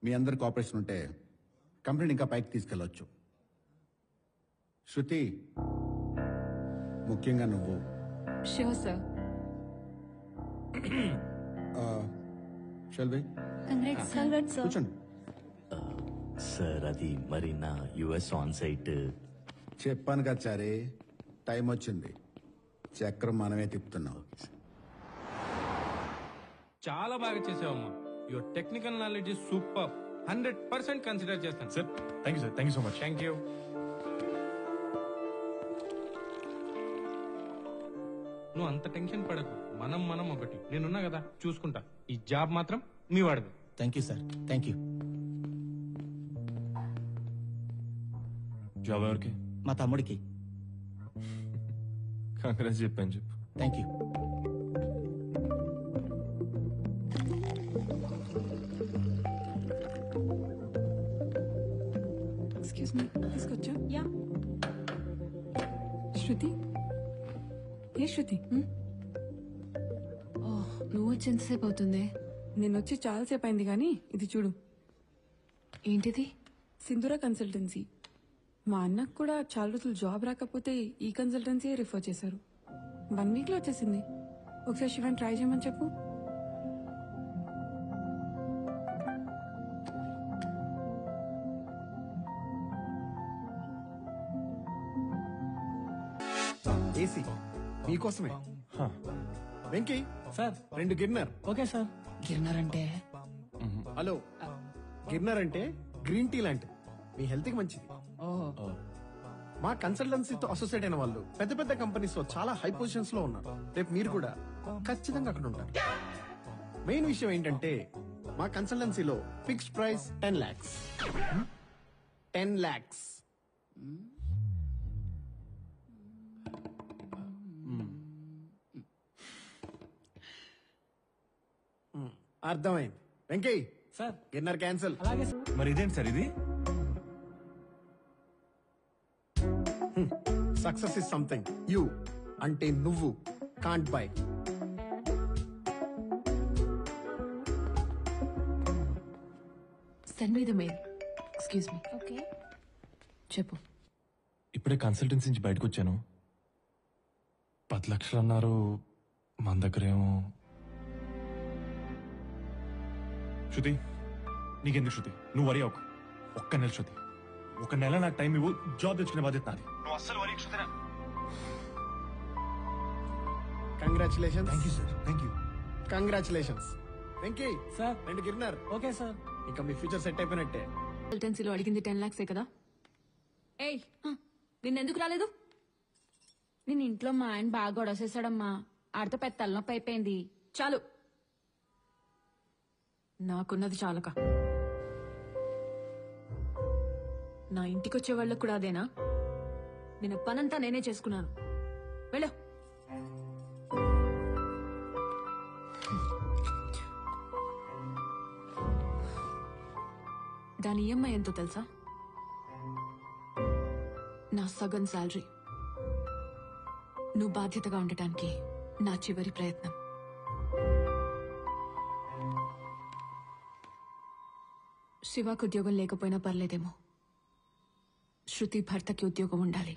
మీ అందరి కోఆపరేషన్ ఉంటే కంపెనీని ఇంకా పైకి తీసుకెళ్ళొచ్చు. శృతి, ముఖ్యంగా నువ్వు షూర్ సార్. షెల్వి కూర్చోండి. సార్ అది మరి నా యుఎస్ ఆన్ సైట్. చెప్పాను కదా చారీ, టైం వచ్చింది. చక్రం మనమే తిప్పుతున్నాం. చాలా బాగా చేసావమ్మా. Your technical knowledge is super. 100% consider చేస్తాను sir. Thank you so much. Thank you. నువ్వు అంత టెన్షన్ పడకు. మనం ఒకటి. నేనున్నా కదా, చూసుకుంటా. ఈ జాబ్ మాత్రం మీ వాడిది. Thank you sir. Thank you. Job ఎవరికి? మా తమ్ముడికి. కాంగ్రెస్ చెప్పాను చెప్పు. Thank you. ఎక్స్క్యూజ్ మీ, తీసుకొచ్చా? యా. శృతి, ఏ శృతి? నువ్వు వచ్చి ఎంతసేపు అవుతుంది? నేను వచ్చి చాలాసేపు అయింది కానీ ఇది చూడు. ఏంటిది? సింధూర కన్సల్టెన్సీ. మా అన్నకు కూడా చాలా రోజులు జాబ్ రాకపోతే ఈ కన్సల్టెన్సీ రిఫర్ చేశారు. 1 వీక్ లో వచ్చేసింది. ఒకసారి శివన్ ట్రై చేయమని చెప్పు. ఏసీ మీకోసమే. వెంకీ సార్ 2 గిన్నర్. Okay sir. గిన్నర్ అంటే? హలో, గిన్నర్ అంటే గ్రీన్ టీ లాంటిది, మీ హెల్త్ కి మంచిది. మా కన్సల్టెన్సీతో అసోసియేట్ అయిన వాళ్ళు పెద్ద పెద్ద కంపెనీస్ లో చాలా హై పొజిషన్స్ లో ఉన్నారు. రేపు మీరు కూడా ఖచ్చితంగా అక్కడ ఉంటారు. మెయిన్ విషయం ఏంటంటే మా కన్సల్టెన్సీలో ఫిక్స్డ్ ప్రైస్ 10 lakhs. 10 lakhs. అర్థమైంది. వెంకీ సార్ గిన్నర్ క్యాన్సిల్. అలాగే. మరి ఇదేంటి సార్ ఇది? సక్సెస్ ఇస్ సంథింగ్ యూ అంటే నువ్వు can't by. Send me the mail. Excuse me. Okay. చెప్పు. ఇప్పుడే కన్సల్టెన్సీ నుంచి బయటకు వచ్చాను. 10 లక్షలు అన్నారు. మన దగ్గరేమో. శృతి, నీకెందుకు శృతి? నువ్వు వరి అవ్వకు. ఒక్క నెల శృతి, 1 నెల నాకు టైం ఇవ్వు. జాబ్ తెచ్చుకునే బాధ్యత నాది. నువ్వు అస్సలు వరి Shruti. Congratulations. Thank you sir. Thank you. Congratulations. Venky sir 2 గిన్నర్. Okay sir. ఇంకా మీ ఫ్యూచర్ సెట్ అయిపోయినట్టే. కన్సల్టెన్సీలో అడిగింది 10 lakhs కదా? ఏయ్, నిన్నెందుకు రాలేదు? నేను ఇంట్లో మా ఆయన బాగా గొడవసేసాడమ్మా. ఆడితో పెద్ద తలనొప్పి అయిపోయింది. చాలు, నాకున్నది చాలక. నా ఇంటికొచ్చే వాళ్ళకు కూడా అదేనా? నేను పనంతా నేనే చేసుకున్నాను. వెళ్ళు. దాని ఈఎంఐ ఎంతో తెలుసా? నా సగం శాలరీ. నువ్వు బాధ్యతగా ఉండటానికి నా చివరి ప్రయత్నం. శివాకు ఉద్యోగం లేకపోయినా పర్లేదేమో, శృతి భర్తకి ఉద్యోగం ఉండాలి.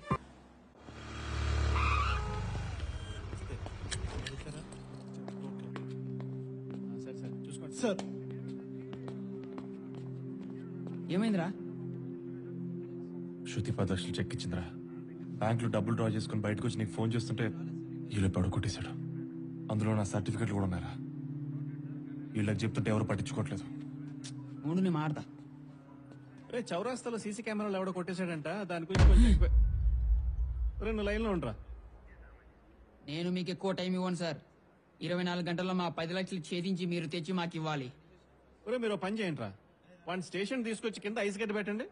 సార్ ఏమైందిరా? శృతి 10 లక్షలు చెక్ ఇచ్చిందిరా. బ్యాంక్ లో డబ్బులు డ్రా చేసుకుని బయటకు వచ్చి నీకు ఫోన్ చేస్తుంటే వీళ్ళు పడుకొట్టేశాడు. అందులో నా సర్టిఫికెట్లు కూడా ఉన్నారా. వీళ్ళకి చెప్తుంటే ఎవరు పట్టించుకోవట్లేదు. మూడు నేను మాడతా. రే, చౌరాస్తాలో సీసీ కెమెరాలు ఎవడో కొట్టేశాడంట. దాని గురించి కొంచెం 2 లైన్లో ఉండరా. నేను మీకు ఎక్కువ టైం ఇవ్వను సార్. 24 గంటల్లో మా 10 లక్షలు ఛేదించి మీరు తెచ్చి మాకు ఇవ్వాలి. ఒరే, మీరు పని చేయండి రా. వాడిని స్టేషన్ తీసుకొచ్చి కింద ఐస్ గడ్డ పెట్టండి.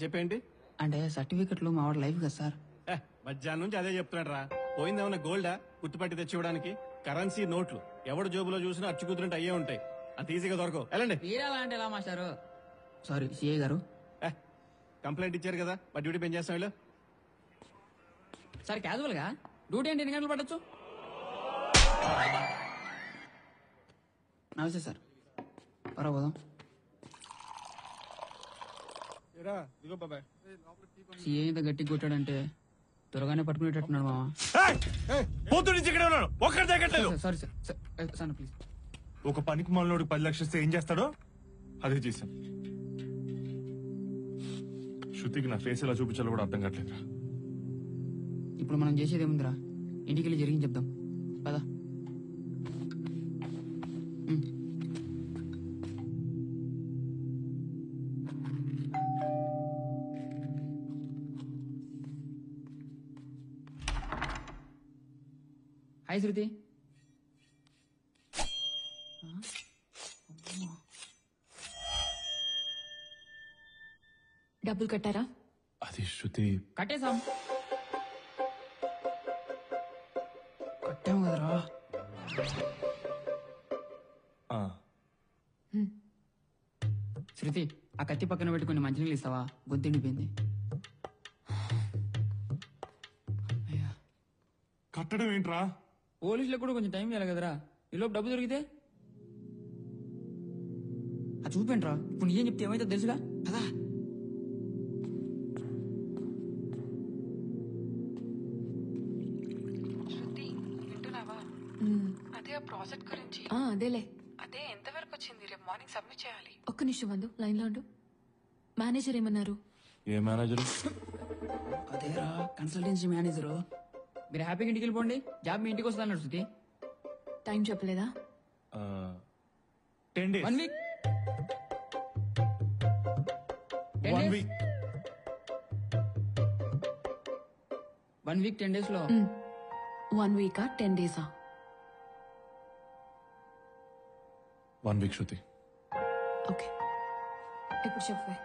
చెప్పేంటి అంటే సర్టిఫికెట్లు మా వాడి లైఫ్ కదా సార్. మధ్యాహ్నం నుంచి అదే చెప్తున్నాడు రా. పోయిందేమన్నా గోల్డా గుర్తుపట్టి తెచ్చివ్వడానికి? కరెన్సీ నోట్లు ఎవడు జోబులో చూసినా అచ్చు కుదిరినట్టు అయ్యే ఉంటాయి. అంత ఈజీగా దొరకవు. వెళ్ళండి. వీరాలా అంటే ఎలా మాస్టారు? సారీ సిఐ గారు. కంప్లైంట్ ఇచ్చారు కదా, మా డ్యూటీ పెంచేస్తాం చేస్తాం. వీళ్ళు సార్ క్యాజువల్ గా డ్యూటీ అంటే ఎన్ని గంటలు పట్టచ్చు? నమస్తే సార్ పరా పోదాం సీఏ ఇంత గట్టి కొట్టాడంటే త్వరగానే పట్టుకునేటట్టున్నాడు మామ. పోతు నుంచి ఇక్కడే ఉన్నాను ఒక్కడి తగ్గట్లేదు. Sorry sir sir please. ఒక పనికి మనలోడు 10 లక్షలు ఇస్తే ఏం చేస్తాడో అదే చేశాను. శృతికి నా ఫేస్ ఎలా చూపించాలో కూడా అర్థం కావట్లేదురా. ఇప్పుడు మనం చేసేది ఏముందిరా, ఇంటికి వెళ్ళి జరిగింది చెప్దాం పదా. హాయ్ శృతి. డబ్బులు కట్టారా? అది శృతి. కట్టేశాం. కట్టాము కదరా. శృతి ఆ కత్తి పక్కన పెట్టుకుని మంచినీళ్ళు ఇస్తావా? గొంతెండిపోయింది. కట్టడం ఏంట్రా? పోలీసులకు కూడా కొంచెం టైం ఇవ్వాలి కదరా. ఈలోపు డబ్బు దొరికితే అది చూపేంట్రా. ఇప్పుడు నిజం చెప్తే ఏమైతే తెలుసుగా కదా. అదే ఆ ప్రాజెక్ట్ గురించి. అదేలే. అదే ఎంతవరకు వచ్చింది? రేపు మార్నింగ్ సబ్మిట్ చేయాలి. ఒక్క నిమిషం వందు, లైన్ లో ఉండు. మేనేజర్ ఏమన్నారు? ఏ మేనేజర్? అదేరా కన్సల్టెన్సీ మేనేజరు. మీరు హ్యాపీగా ఇంటికి వెళ్ళిపోండి, జాబ్ మీ ఇంటికి వస్తా అన్నాడు శృతి. టైం చెప్పలేదా? 10 days. 1 week. 1 week. 1 week 10 days లో. 1 week 10 days? 1 week శృతి. ఓకే, ఇప్పుడు చెప్పే.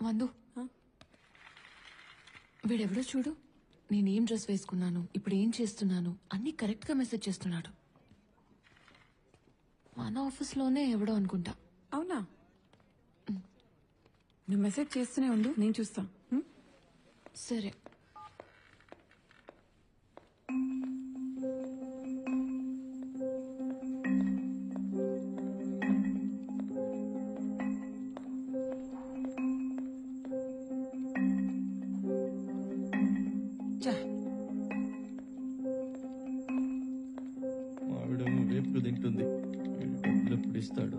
వందు, వీడెవడో చూడు. నేనేం డ్రెస్ వేసుకున్నాను, ఇప్పుడు ఏం చేస్తున్నాను అన్ని కరెక్ట్ గా మెసేజ్ చేస్తున్నాడు. మన ఆఫీస్లోనే ఎవడో అనుకుంటా. అవునా? నువ్వు మెసేజ్ చేస్తూనే ఉండు, నేను చూస్తా. సరే. వేపుడు తింటుంది. డబ్బులు ఎప్పుడు ఇస్తాడు?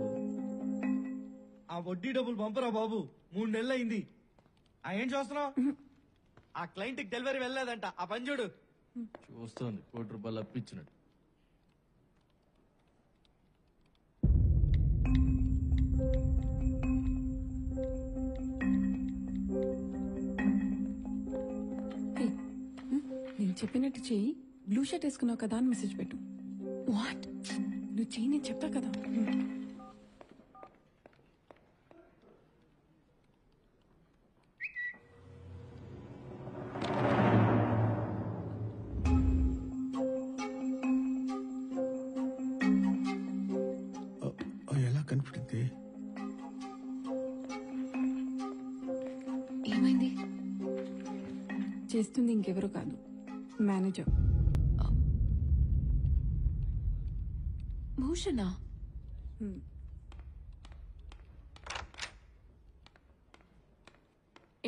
ఆ వడ్డీ డబ్బులు పంపరా బాబు, 3 నెలలు అయింది. ఏం చూస్తున్నావు? ఆ క్లయింట్ కి డెలివరీ వెళ్ళలేదంట. ఆ పని చూడు. చూస్తోంది 1 కోటి రూపాయలు అప్పించినట్టు. నేను చెప్పినట్టు చెయ్యి. బ్లూ షర్ట్ వేసుకున్నావు కదా అని మెసేజ్ పెట్టు. వాట్? నువ్వు చెయ్యి, నేను చెప్తా కదా. ఎలా కనిపించింది? ఏమైంది? చేస్తుంది ఇంకెవరు కాదు, మేనేజర్. భూషణ?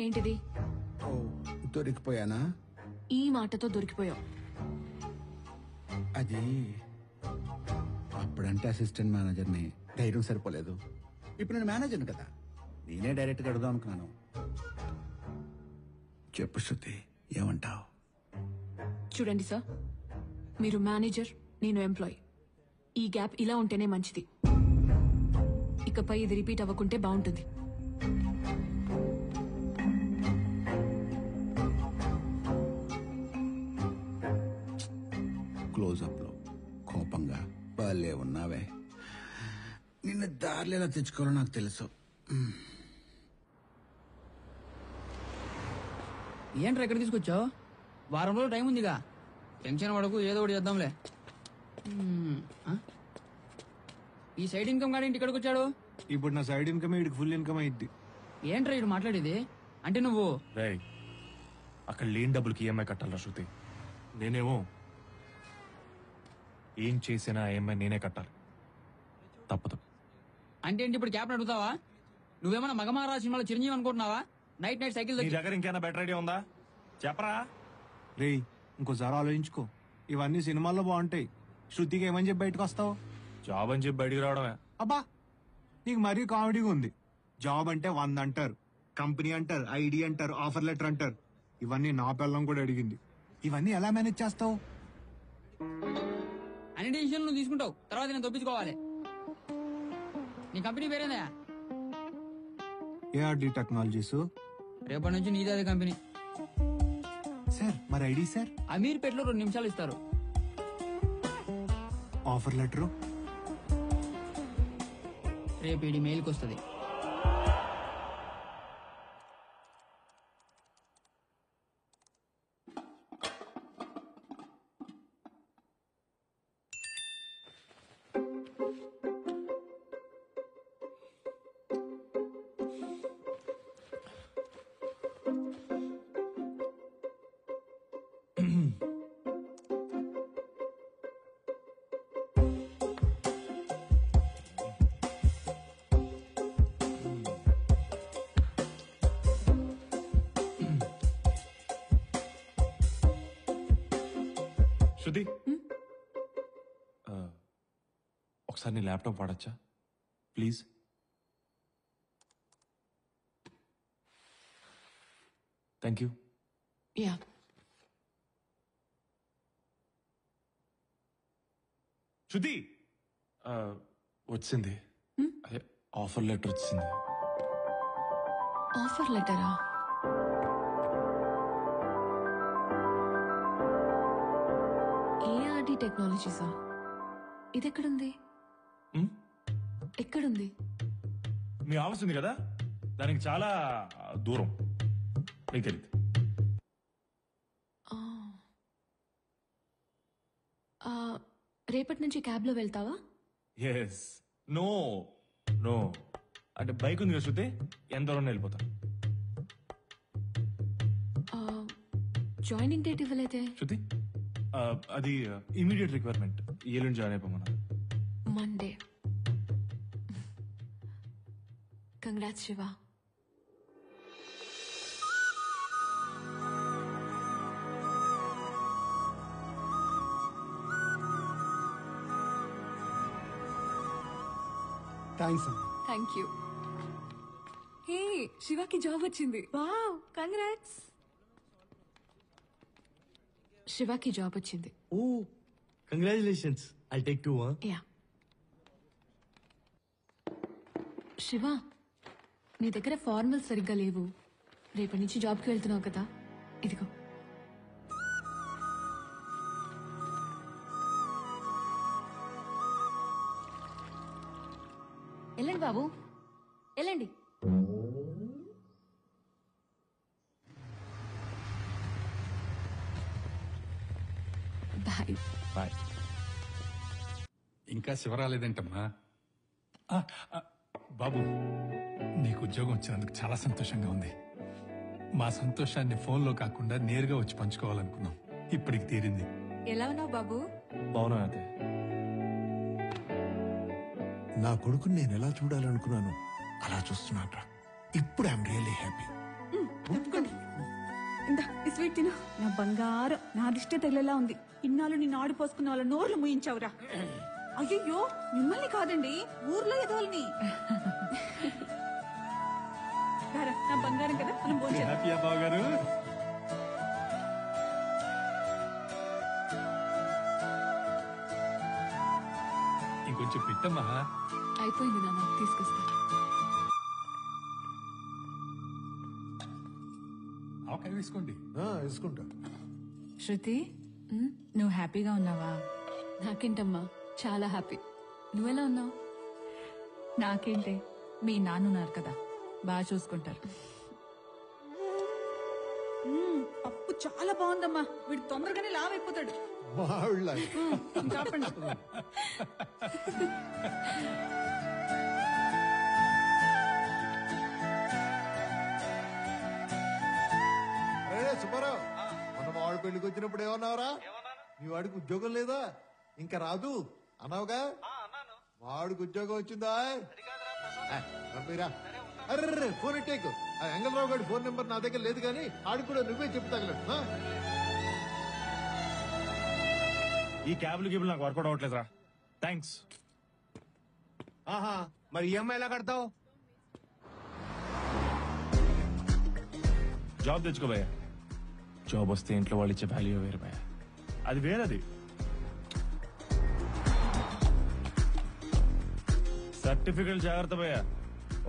ఏంటిది? దొరికిపోయానా? ఈ మాటతో దొరికిపోయావు. అది అప్పుడంటే అసిస్టెంట్ మేనేజర్ని, ధైర్యం సరిపోలేదు. ఇప్పుడు నేను మేనేజర్ని కదా, నేనే డైరెక్ట్గా అడుగుదాం అనుకున్నాను. చెప్పు శృతి, ఏమంటావు? చూడండి సార్, మీరు మేనేజర్, నేను ఎంప్లాయ్. ఈ గ్యాప్ ఇలా ఉంటేనే మంచిది. ఇకపై ఇది రిపీట్ అవ్వకుంటే బాగుంటుంది. క్లోజప్ లో కోపంగా భలే ఉన్నావే. నిన్ను దారిలో ఎలా తెచ్చుకోవాలో నాకు తెలుసు. ఏంట్రా ఎక్కడ తీసుకొచ్చావు? వారం రోజులు టైం ఉందిగా. టెన్షన్ పడకు, ఏదో ఒకటి చేద్దాంలే. ఈ సైడ్ ఇన్కమ్ గాడి ఇక్కడికి వచ్చాడు. ఇప్పుడు నా సైడ్ ఇన్కమ్ వీడికి ఫుల్ ఇన్కమ్ అయింది. ఏంట్రా ఇడు మాట్లాడేది? అంటే నువ్వు రేయ్ అక్కడ లేని డబ్బులకి ఈఎంఐ కట్టాలరా శృతి. నేనేమో ఏం చేసినా ఈఎంఐ నేనే కట్టాలి, తప్పదు. అంటే ఏంటి ఇప్పుడు క్యాప్ని అడుగుతావా? నువ్వేమన్నా మగమహారాజ్ సినిమాలో చిరంజీవి అనుకుంటున్నావా? నైట్ నైట్ సైకిల్ నీ దగ్గర ఇంకేనా బెటర్ ఐడియా ఉందా? చెప్పరా. రేయ్ ఇంకోసారి ఆలోచించుకో. ఇవన్నీ సినిమాల్లో బాగుంటాయి. శృతికి ఏమని చెప్పి బయటకు వస్తావు? జాబ్ అని చెప్పి బయటికి రావడమే. అబ్బా నీకు మరీ కామెడీగా ఉంది. జాబ్ అంటే 100 అంటారు, కంపెనీ అంటారు, ఐడి అంటారు, ఆఫర్ లెటర్ అంటారు. ఇవన్నీ నా పిల్లం కూడా అడిగింది. ఇవన్నీ ఎలా మేనేజ్ చేస్తావు? అన్ని డిసిషన్ నువ్వు తీసుకుంటావు, తర్వాత నేను తప్పించుకోవాలి. నీ కంపెనీ పేరేందా? ARD technologies. రేపటి నుంచి నీదే అదే కంపెనీ. సార్ మరి ఐడి సార్? అమీర్పేటలో 2 నిమిషాలు ఇస్తారు. ఆఫర్ లెటరు రేపు ఇది మెయిల్కి వస్తుంది. శృతి ఒకసారి నీ ల్యాప్టాప్ వాడచ్చా ప్లీజ్? Thank you. యా శృతి వచ్చింది. అదే ఆఫర్ లెటర్ వచ్చింది. ఆఫర్ లెటరా? ఏఆర్డి టెక్నాలజీసా? ఇది ఎక్కడుంది? ఎక్కడుంది? మీ ఆఫీస్ ఉంది కదా, దానికి చాలా దూరం. మీకు తెలియదు. రేపటి నుంచి క్యాబ్ లో వెళ్తావా? ఎస్. నో నో అంటే బైక్ ఉంది కదా శృతి, ఎంత దూరం వెళ్ళిపోతా. జాయినింగ్ డేట్ ఇవ్వలేదే శృతి. అది ఇమీడియట్ రిక్వైర్మెంట్. ఏళ్ళు జాయిన్ అయిపోమన్నా. మండే. కంగ్రాట్స్ శివ. థ్యాంక్స్ అమ్మా. Thank you. హే శివకి జాబ్ వచ్చింది. Wow congrats. శివకి జాబ్ వచ్చింది. Oh congratulations. I take 2. Yeah. Shiva నీ దగ్గర ఫార్మల్స్ సరిగ్గా లేవు. రేపటి నుంచి జాబ్కి వెళ్తున్నావు కదా, ఇదిగో. వెళ్ళండి బాబు, వెళ్ళండి. బాయ్. బాయ్. ఇంకా శివ రాలేదేంటమ్మా? బాబు నీకు ఉద్యోగం వచ్చినందుకు చాలా సంతోషంగా ఉంది. మా సంతోషాన్ని ఫోన్లో కాకుండా నేరుగా వచ్చి పంచుకోవాలనుకున్నాం. ఇప్పటికి తీరింది. ఎలా ఉన్నావు బాబు? బాగున్నా అయితే. నా కొడుకుని నేను ఎలా చూడాలనుకున్నాను అలా చూస్తున్నాను. ఇప్పుడు ఐఎమ్ రియల్లీ హ్యాపీ. ఇందా ఈ స్వీట్ తిను. నా బంగారం, నా దిష్టి తెల్లలా ఉంది. ఇన్నాళ్ళు నిన్ను ఆడిపోసుకున్న వాళ్ళ నోర్లు ముయించావురా. అయ్యో మిమ్మల్ని కాదండి, ఊర్లో ఎదవల్ని. నా బంగారం కదా, మనం భోజనం. హ్యాపీయా బావగారు? ఇంకొంచెం పెట్టమ్మా. అయిపోయింది నాన్న, తీసుకొస్తా. ఆవకాయ వేసుకోండి. వేసుకుంటా. శృతి నువ్వు హ్యాపీగా ఉన్నావా? నాకేంటమ్మా, చాలా హ్యాపీ. నువ్వెలా ఉన్నావు? నాకేంటే, మీ నాన్నున్నారు కదా, బాగా చూసుకుంటారు. పప్పు చాలా బాగుందమ్మా. వీడు తొందరగానే లావ్ అయిపోతాడు. కాపండి. సుబ్బారావు, మన వాడు పెళ్లికి వచ్చినప్పుడు ఏమన్నావురా? నీ వాడికి ఉద్యోగం లేదా? ఇంకా రాదు అన్నావుగా. వాడికి ఉద్యోగం వచ్చిందా? అర్రే ఫోన్ ఇట్టేకు. ఆ వెంగళరావు గారి ఫోన్ నెంబర్ నా దగ్గర లేదు కానీ ఆడికి కూడా నువ్వే చెప్తాగలడు. ఈ క్యాబ్లు గిబ్లు నాకు వర్కౌట్ అవ్వట్లేదురా. థ్యాంక్స్. ఆహా, మరి ఈఎంఐ ఎలా కడతావు? జాబ్ తెచ్చుకో భయ్యా. జాబ్ వస్తే ఇంట్లో వాళ్ళు ఇచ్చే వాల్యూ వేరు భయ్యా. అది వేరది. సర్టిఫికెట్ జాగ్రత్త భయ్యా.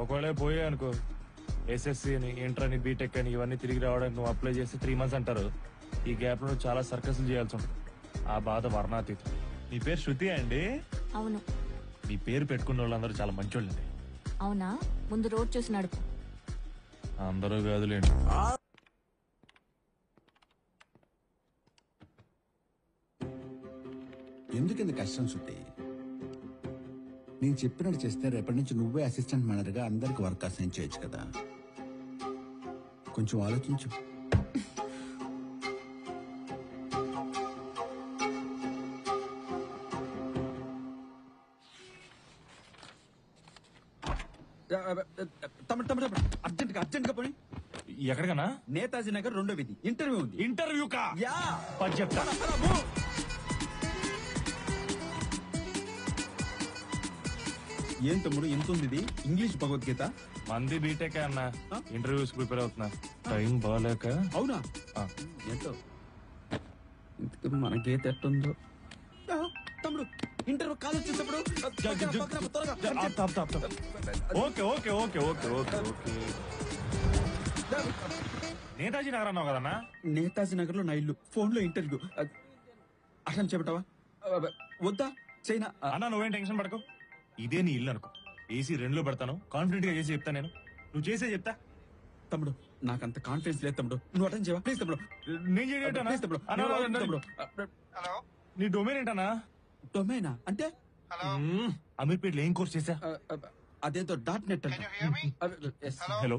ఒకవేళ పోయా అనుకో, ఎస్ఎస్సి అని, ఇంటర్ అని, బీటెక్ అని ఇవన్నీ తిరిగి రావడానికి నువ్వు అప్లై చేస్తే 3 months అంటారు. ఈ గ్యాప్ లో చాలా సర్కస్లు చేయాల్సి ఉంటుంది. ఆ బాధ వర్ణాతీతం. నీ పేరు శృతి అండి? అవును. మీ పేరు పెట్టుకున్న వాళ్ళందరూ చాలా మంచోళ్ళండి. అవునా? ముందు రోడ్ చూసి నడుపు. అందరూ కాదులేండి. ఎందుకంత కష్టం శృతి? నేను చెప్పినట్టు చేస్తే రేపటి నుంచి నువ్వే అసిస్టెంట్ మేనేజర్గా అందరికి వర్క్ అసైన్ చేయొచ్చు కదా. కొంచెం ఆలోచించు. తమ్ముడు అర్జెంట్ గా పోనీ. ఎక్కడికన్నా? నేతాజీ నగర్ 2వ వీధి. ఇంటర్వ్యూ ఉంది. ఇంటర్వ్యూ కా? యా. చెప్తా. ఏం తమ్ముడు ఎంత ఉంది ఇది? ఇంగ్లీష్ భగవద్గీత. మంది బీటెక్ అన్న. ఇంటర్వ్యూస్ ప్రిపేర్ అవుతున్నా. టైం బాగాలేక. అవునా? ఎంతో మన గీత ఎట్టుందో. తమ్ముడు ఇంటర్వ్యూ కాల్ వచ్చేటప్పుడు okay okay okay okay okay okay. Netaji Nagar అన్నావు కదన్నా? నేతాజీ నగర్ లో నా ఇల్లు. ఫోన్ లో ఇంటర్వ్యూ. అట్లా చెప్పటవా? వద్దా? చైనా అన్నా నువ్వేం టెన్షన్ పడకు. ఇదే నీ ఇల్లు అనుకో. ఏసీ 2లో పెడతాను. కాన్ఫిడెంట్ గా చేసి చెప్తా. నేను నువ్వు చేసే చెప్తా. తమ్ముడు నాకంత కాన్ఫిడెన్స్ లేదు తమ్ముడు. నువ్వు అటెండ్ చేయవా ప్లీజ్ తమ్ముడు? నేను చేయటన్నా. నీ డొమైన్ ఏంటన్నా? డొమైనా అంటే? అమీర్పేటలో ఏం కోర్స్ చేసా? అదేదో .net అంటే. Hello.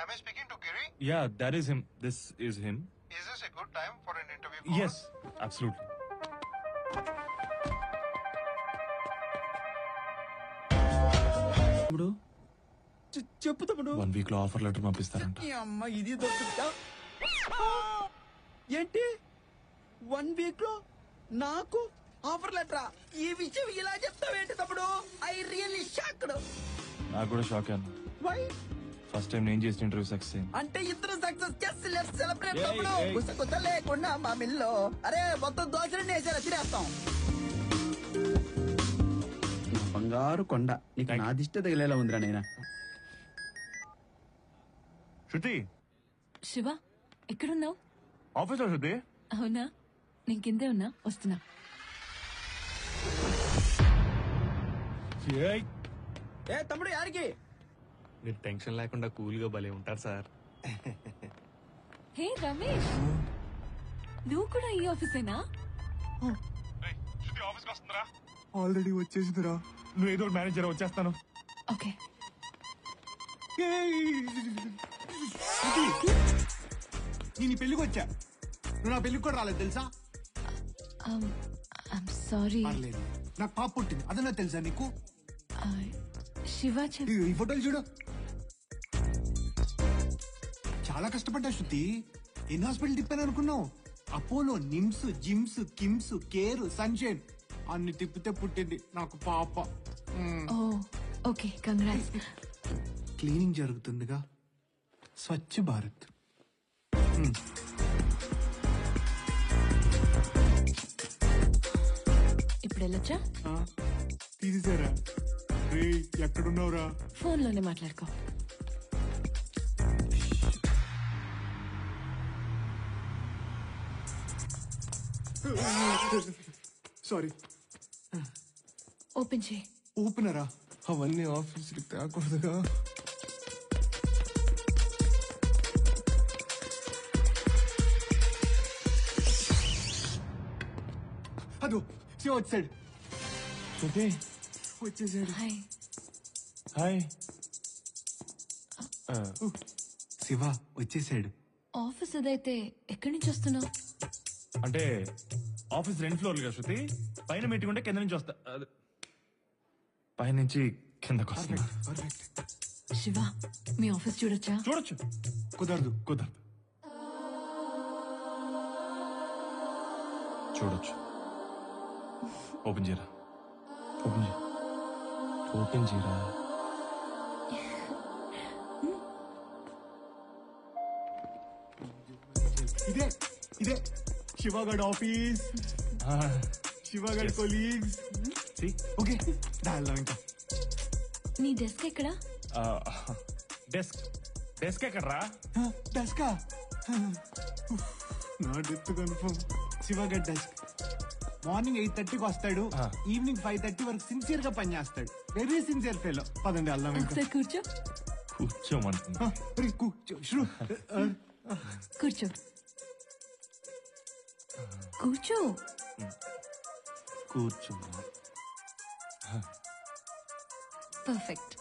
Am I speaking to Giri? Yeah, that is him. This is him. Is this a good time for an interview call? Yes, absolutely. తమ్ముడు చెప్పు తమ్ముడు. 1 week లో ఆఫర్ లెటర్ పంపిస్తారంట. అమ్మ ఇది దొరుకుతా ఏంటి? 1 week లో నాకు ఆఫర్ లెటరా? ఈ విషయం ఇలా చెప్తావేంటి తమ్ముడు? I really shocked. నాకు కూడా షాక్ అన్న. వై? ఫస్ట్ టైం నేను చేసిన ఇంటర్వ్యూ సక్సెస్ అయింది. అంటే ఇద్దరు సక్సెస్ చేసి లెట్స్ సెలబ్రేట్ తమ్ముడు. గుసగుస లేకుండా మా మిల్లో. అరే మొత్తం దోశలన్నీ వేసారా? తినేస్తాం. బంగారు కొండ. నీకు నా దిష్టి తగిలేలా ఉందిరా నైనా. శృతి. శివ ఎక్కడున్నావు? ఆఫీస్ లో శృతి. అవునా? నేను కిందే ఉన్నా, వస్తున్నా. ఏ తమ్ముడు యారికి? మీరు టెన్షన్ లేకుండా కూల్ గా భలే ఉంటారు సార్. హే రమేష్, నువ్వు కూడా ఈ ఆఫీసేనా? ఆల్రెడీ వచ్చేసిందిరా. నువ్వు ఏదో మేనేజర్ వచ్చేస్తాను. ఓకే. నేను పెళ్లికి వచ్చా. నువ్వు నా పెళ్లికి కూడా రాలేదు తెలుసా? సారీ. నాకు పాప పుట్టింది. అదన్నా తెలుసా నీకు? శివ ఈ ఫోటోలు చూడు. చాలా కష్టపడ్డా శృతి. ఎన్ని హాస్పిటల్ తిప్పాను అనుకున్నావు? Apollo, NIMS, gyms, KIMS, care, sunshine అన్ని తిప్పితే పుట్టింది నాకు పాప. Okay, congrats. Cleaning జరుగుతుందిగా. Swachh Bharat. ఇప్పుడు వెళ్ళొచ్చా? తీసారా? ఎక్కడున్నావురా? ఫోన్ లోనే మాట్లాడుకో. సారీ. ఓపెన్ చేయి. ఓపెనరా? అవన్నీ ఆఫీస్కి తేకూడదుగా. అదో శివ వచ్చాడు శృతి వచ్చేసాడు హాయ్ శివ వచ్చేసాడు. ఆఫీస్ అదైతే ఎక్కడి నుంచి వస్తున్నావు? అంటే ఆఫీస్ 2 ఫ్లోర్లు కదా శృతి, పైన మీటింగ్ ఉంటే కింద నుంచి వస్తా, పైనుంచి కిందకు వస్తున్నా. శివ మీ ఆఫీస్ చూడొచ్చా? చూడొచ్చు. కుదరదు చూడొచ్చు. ఓపెన్ చేయరా. ఇదే శివగడ్ ఆఫీస్, శివగడ్ కొలీగ్స్. ఓకే దాల్లా ఇంకా. నీ డెస్క్ ఎక్కడా? డెస్క్ ఎక్కడరా? డెస్కా? నా డెస్క్ కన్ఫర్మ్. శివగడ్ డెస్క్ మార్నింగ్ 8:30కి వస్తాడు, ఈవినింగ్ 5:30 వరకు సిన్సియర్ గా పని చేస్తాడు. Very sincere fellow. పదండి వెళ్దాం ఇంకా. కూర్చో. కూర్చోమంటున్నా. కూర్చో. కూర్చో. కూర్చున్నా. పర్ఫెక్ట్.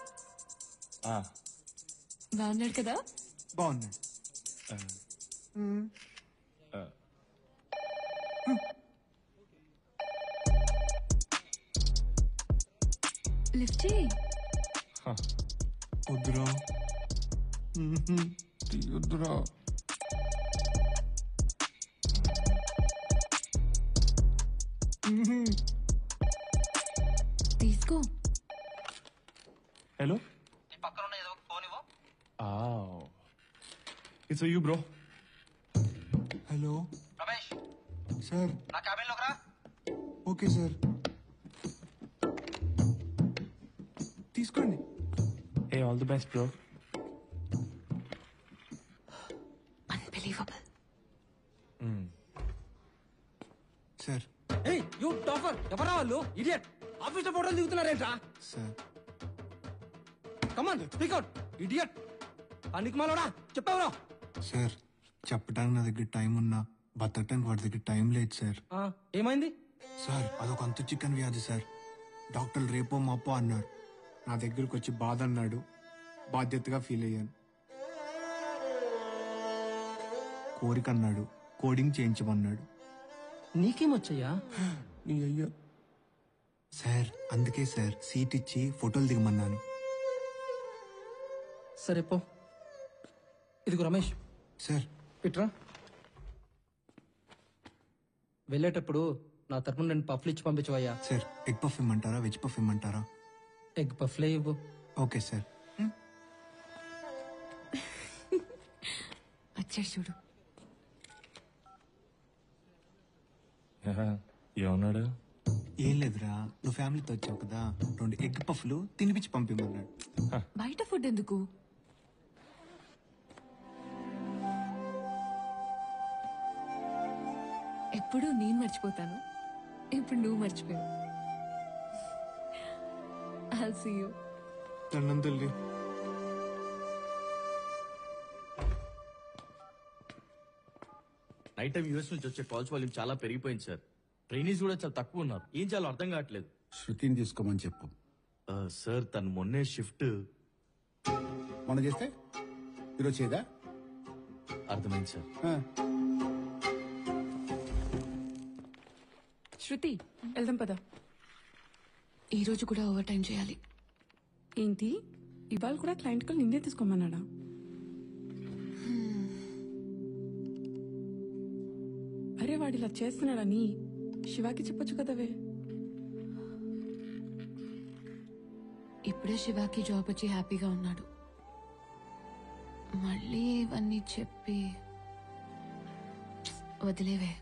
బాగున్నాడు కదా? బాగున్నాడు. లిఫ్ట్ చేయి. వద్దురా తీయొద్దురా. తీసుకో. Hello. It's you bro. Hello Ramesh sir. నా క్యాబిన్ లోకి రా. Okay sir. తీసుకోండి. Hey, all the best, bro. Unbelievable. Sir. ఏయ్ యు టాపర్, ఎవరా వాళ్ళు? ఇడియట్. ఆఫీస్ లో ఫోటోలు దిగుతున్నారేంట్రా? Sir. Come on speak out idiot. పనికి మాలోడా చెప్పావురా? సార్ చెప్పడానికి నా దగ్గర టైం ఉన్నా బతకడానికి వాడి దగ్గర టైం లేదు సార్. ఏమైంది సార్? అదొక అంతు చికెన్ వ్యాధి సార్. డాక్టర్లు రేపో మాపో అన్నారు. నా దగ్గరకు వచ్చి బాధ అన్నాడు, బాధ్యతగా ఫీల్ అయ్యాను. కోరిక అన్నాడు, కోడింగ్ చేయించమన్నాడు. నీకేమొచ్చయ్యా? నీ అయ్యా సార్. అందుకే సార్ సీట్ ఇచ్చి ఫోటోలు దిగమన్నాను. సరే పో. ఇదిగో రమేష్. సార్. ఇట్రా. వెళ్ళేటప్పుడు నా తరపున నేను పఫ్లు ఇచ్చి పంపించవయ్యా. సార్ ఎగ్ పఫ్ ఇమ్మంటారా, వెజ్ పఫ్ ఇమ్మంటారా? ఎగ్ పఫ్లే ఇవ్వు. Okay sir. వచ్చాడు చూడు. ఏమన్నాడు? ఏం లేదురా, నువ్వు ఫ్యామిలీతో వచ్చావు కదా, 2 ఎగ్ పఫ్లు తినిపించి పంపిమన్నాడు. బయట ఫుడ్ ఎందుకు? ఎప్పుడు నేను మర్చిపోతాను, ఇప్పుడు నువ్వు మర్చిపోయావు. I'll see you. దండం తల్లి. నైట్ టైం యూఎస్ నుంచి వచ్చే కాల్స్ వాల్యూమ్ చాలా పెరిగిపోయింది సార్. ట్రైనీస్ కూడా చాలా తక్కువ ఉన్నారు. ఏం చేయాలో అర్థం కావట్లేదు. శృతిని తీసుకోమని చెప్పు. సార్ తను మొన్నే షిఫ్ట్ మొన్న చేస్తే ఈరోజు చేయదా? అర్థమైంది సార్. శృతి వెళ్దాం పద. ఈ రోజు కూడా ఓవర్ టైం చేయాలి. ఏంటి ఇవాళ కూడా క్లయింట్ కాల్ నిన్నే తీసుకోమన్నాడా? అరే వాడు ఇలా చేస్తున్నాడని శివాకి చెప్పొచ్చు కదవే. ఇప్పుడే శివాకి జాబ్ వచ్చి హ్యాపీగా ఉన్నాడు. మళ్ళీ ఇవన్నీ చెప్పి వదిలేవే.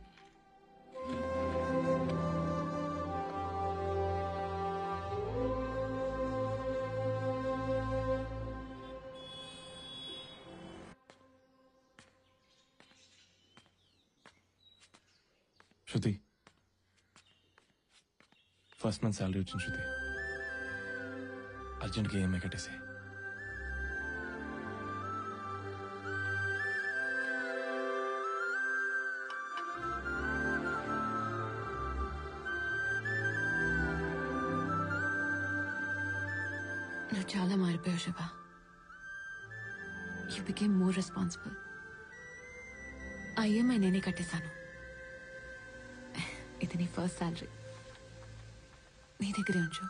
శృతి, ఫస్ట్ మంత్ శాలరీ వచ్చింది శృతి. అర్జెంట్గా ఈఎంఐ కట్టేసి. నువ్వు చాలా మారిపోయావు Shiva. You became more responsible. ఆ ఈఎంఐ నేనే కట్టేశాను. ఇది నీ ఫస్ట్ శాలరీ, నీ దగ్గరే ఉంచు.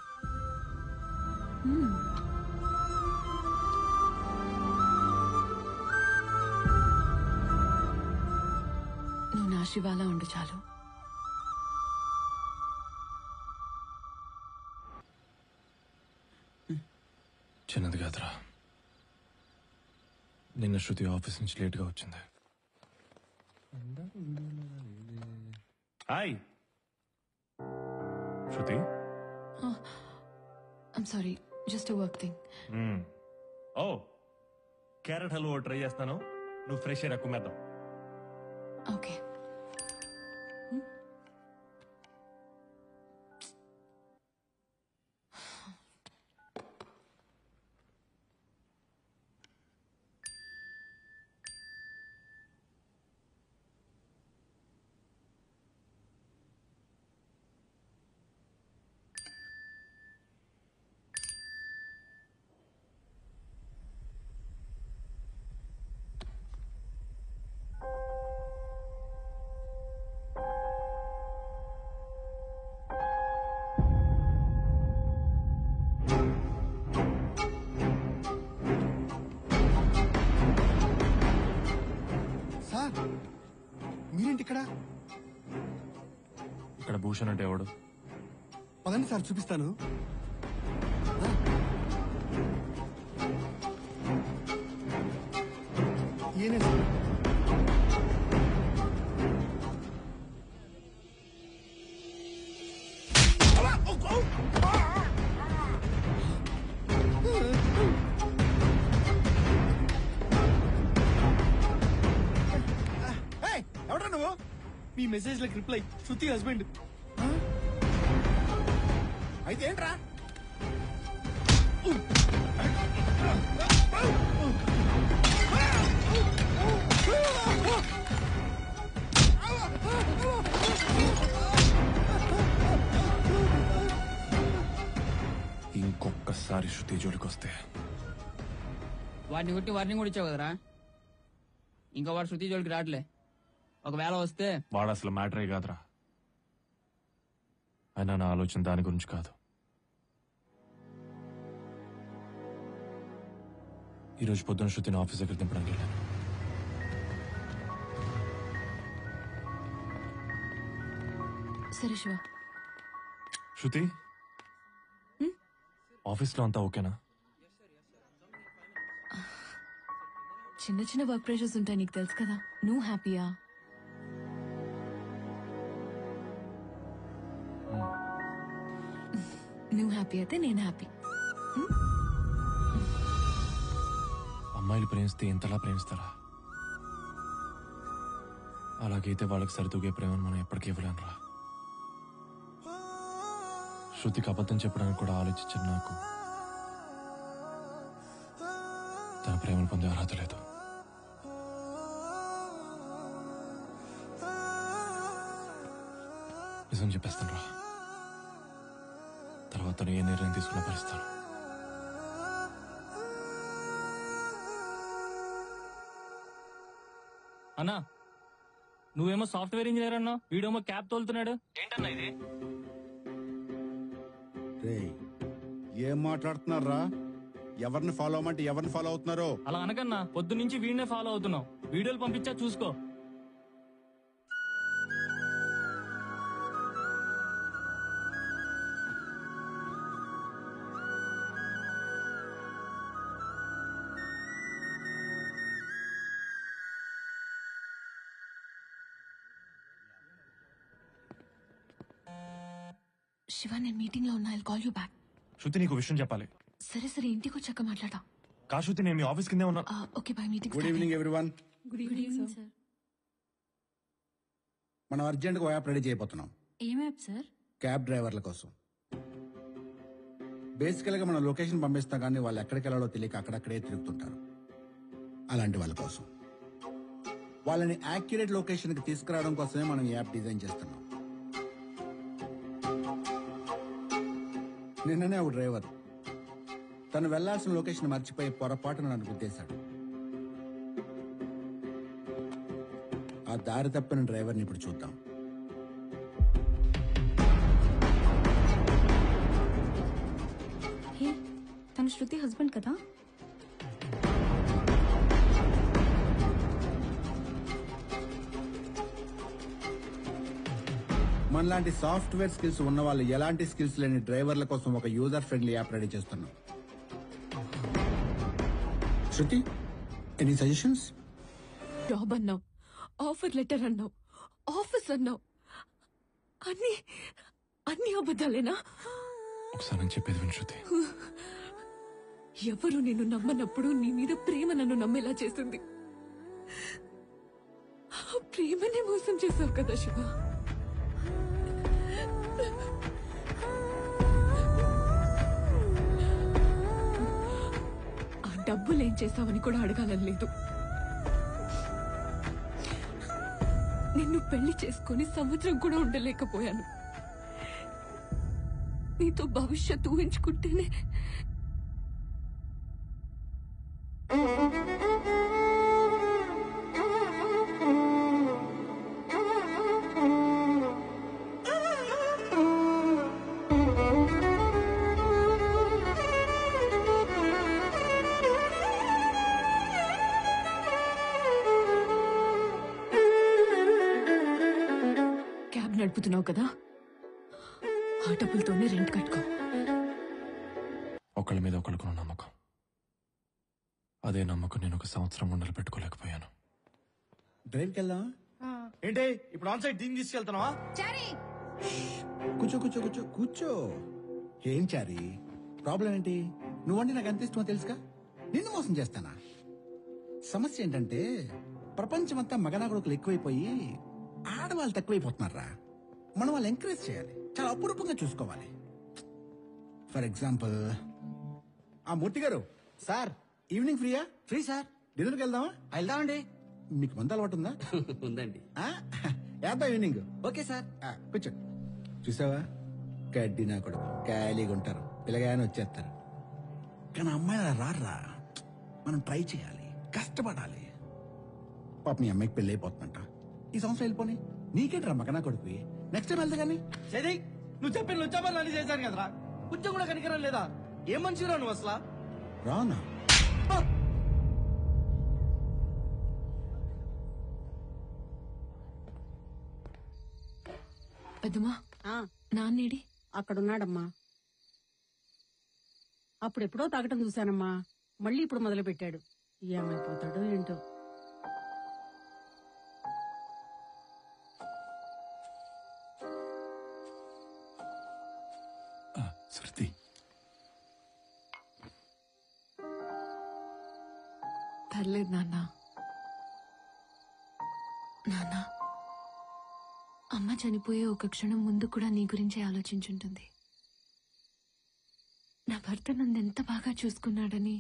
నువ్వు నా శివాలా ఉండు చాలు. చిన్నది కాదురా, నిన్న శృతి ఆఫీస్ నుంచి లేట్గా వచ్చింది. Hi Shruti. I'm sorry, just work thing. Oh, carrot halwa try చేస్తాను, నువ్వు ఫ్రెష్ ఎయిర్ కుమ్మేద్దాం. ఓకే. మీరేంటి ఇక్కడ? ఇక్కడ భూషణ్ అంటే ఎవడు? పదండి సార్, చూపిస్తాను. ఈయనే సార్. ఎవడా నువ్వు? మీ మెసేజ్ లకు రిప్లై శృతి హస్బెండ్. అయితే ఏంట్రా? ఇంకొకసారి శృతి జోలికి వస్తే వాడిని కొట్టి వార్నింగ్ కూడా ఇచ్చావు కదరా. ఇంకా వాడు శృతి జోలికి రావట్లే. ఒకవేళ వస్తే వాడు అసలు మ్యాటరే కాదురా. అయినా నా ఆలోచన దాని గురించి కాదు. ఈరోజు పొద్దున శృతిని ఆఫీస్ దగ్గర దింపడానికి వెళ్ళాను. సరే శివ. శృతి, ఆఫీస్లో అంతా ఓకేనా? చిన్న చిన్న వర్క్ ప్రెషర్స్ ఉంటాయి, నీకు తెలుసు కదా. నువ్వు హ్యాపీయా? నువ్వు హ్యాపీ అయితే నేను హ్యాపీ. అమ్మాయిలు ప్రేమిస్తే ఎంతలా ప్రేమిస్తారా? అలాగైతే వాళ్ళకి సరితూగే ప్రేమను మనం ఎప్పటికీ ఇవ్వలేనురా. శృతికి అబద్ధం చెప్పడానికి కూడా ఆలోచించిన నాకు తన ప్రేమను పొందే అర్హత లేదు. నిజం చెప్పేస్తాను రా. తర్వాత ఏ నిర్ణయం తీసుకున్న భరిస్తాను. అన్నా, నువ్వేమో సాఫ్ట్వేర్ ఇంజనీర్ అన్నా, వీడేమో క్యాబ్ తోలుతున్నాడు. ఏంటన్నా ఇది? ఏం మాట్లాడుతున్నారా? ఎవరిని ఫాలో అవ్వమంటే ఎవరిని ఫాలో అవుతున్నారో? అలా అనకన్నా, పొద్దు నుంచి వీడినే ఫాలో అవుతున్నావు. వీడియోలు పంపించా చూసుకో. శివ, నేను మీటింగ్ లో ఉన్నా. I'll call you back. Shruti, నీకు విషయం చెప్పాలి. సరే సరే, ఇంటికి వచ్చాక మాట్లాడా. కా శృతి, నేను మీ ఆఫీస్ కిందే ఉన్నా. Okay, by. Meeting. Good evening everyone. Good evening sir. మనం అర్జెంట్ గా యాప్ రెడీ చేయబోతున్నాం. ఏం యాప్ సార్? క్యాబ్ డ్రైవర్ల కోసం. బేసికల్ గా మనం లొకేషన్ పంపిస్తాం, కానీ వాళ్ళు ఎక్కడికి వెళ్ళాలో తెలియక అక్కడక్కడే తిరుగుతుంటారు. అలాంటి వాళ్ళ కోసం వాళ్ళని యాక్యురేట్ లొకేషన్ కి తీసుకురావడం కోసమే మనం ఈ యాప్ డిజైన్ చేస్తున్నాం. నిన్ననే ఒక డ్రైవర్ తను వెళ్లాల్సిన లొకేషన్ మర్చిపోయి పొరపాటున నన్ను గుద్దేశాడు. ఆ దారి తప్పిన డ్రైవర్ని ఇప్పుడు చూద్దాం. హే, తన శృతి హస్బెండ్ కదా? మనలాంటి సాఫ్ట్వేర్ స్కిల్స్ ఉన్న వాళ్ళు ఎలాంటి స్కిల్స్ లేని డ్రైవర్ల కోసం ఒక యూజర్ ఫ్రెండ్లీ యాప్ రెడీ చేస్తున్నాం. శృతి, ఎనీ సజెషన్స్? జాబ్ అన్నావు, ఆఫర్ లెటర్ అన్నావు, ఆఫీస్ అన్నావు, అన్ని అన్ని అబద్ధాలేనా? ఒకసారి చెప్పేది విను శృతి. ఎవరు నిన్ను నమ్మనప్పుడు నీ మీద ప్రేమ నన్ను నమ్మేలా చేసింది. ఆ ప్రేమనే మోసం చేసావు కదా శివ. ఆ డబ్బులేం చేసావని కూడా అడగాలని లేదు. నిన్ను పెళ్లి చేసుకుని సంవత్సరం కూడా ఉండలేకపోయాను. నీతో భవిష్యత్తు ఊహించుకుంటేనే క్యాబ్ నడుపుతున్నావు కదా, ఆ డబ్బులతోనే రెంట్ కట్టుకో. ఒకళ్ళ మీద ఒకళ్ళకున్న నమ్మకం, అదే నమ్మకం నేను ఒక సంవత్సరం ఉండలు పెట్టుకోలేకపోయాను. డ్రైవ్కి వెళ్దాం. ఏంటి ఇప్పుడు ఆన్ సైడ్ దీన్ని తీసుకెళ్తున్నావా? కూర్చో కూర్చో కూర్చో కూర్చో. ఏం చారి ప్రాబ్లం ఏంటి? నువ్వంటే నాకు ఎంత ఇష్టమో తెలుసుగా. నిన్ను మోసం చేస్తానా? సమస్య ఏంటంటే ప్రపంచమంతా మగనా కొడుకులు ఎక్కువైపోయి ఆడవాళ్ళు తక్కువైపోతున్నారా. మనం వాళ్ళు ఎంకరేజ్ చేయాలి, చాలా అపురూపంగా చూసుకోవాలి. ఫర్ ఎగ్జాంపుల్, ఆ మూర్తి గారు సార్ ఈవినింగ్ ఫ్రీయా? Free sir. డిన్నర్కి వెళ్దామా? వెళ్దామండి. మీకు మంద అలవాటు ఉందా? ఉందండి. వేద్దాం ఈవినింగ్. Okay sir. కూర్చో. చూసావా, గడ్డి నా కొడుకు ఖాళీగా ఉంటారు, పిల్లగానే వచ్చేస్తారు. కానీ అమ్మాయి అలా రారా. మనం ట్రై చేయాలి, కష్టపడాలి. పాప మీ అమ్మాయికి పెళ్లి అయిపోతుందంట. ఈ సంవత్సరం వెళ్ళిపోయి నీకేంటి రా మగనా కొడుకు. నెక్స్ట్ టైం వెళ్తా కానీ. సరే నువ్వు చెప్పిన లుచ్చాపని అన్ని చేశాను కదరా. కొంచెం కూడా కనికరం లేదా? ఏం మనిషిరా నువ్వు అసలు? రానా? పెద్దమ్మా, నాన్నేడి? అక్కడున్నాడమ్మా. అప్పుడెప్పుడో తాగటం చూశానమ్మా, మళ్ళీ ఇప్పుడు మొదలు పెట్టాడు. ఏమైపోతాడో ఏంటో. శృతి, పర్లేదు నాన్న. నాన్న, అమ్మ చనిపోయే ఒక క్షణం ముందు కూడా నీ గురించే ఆలోచించుంటుంది. నా భర్త నన్ను ఎంత బాగా చూసుకున్నాడని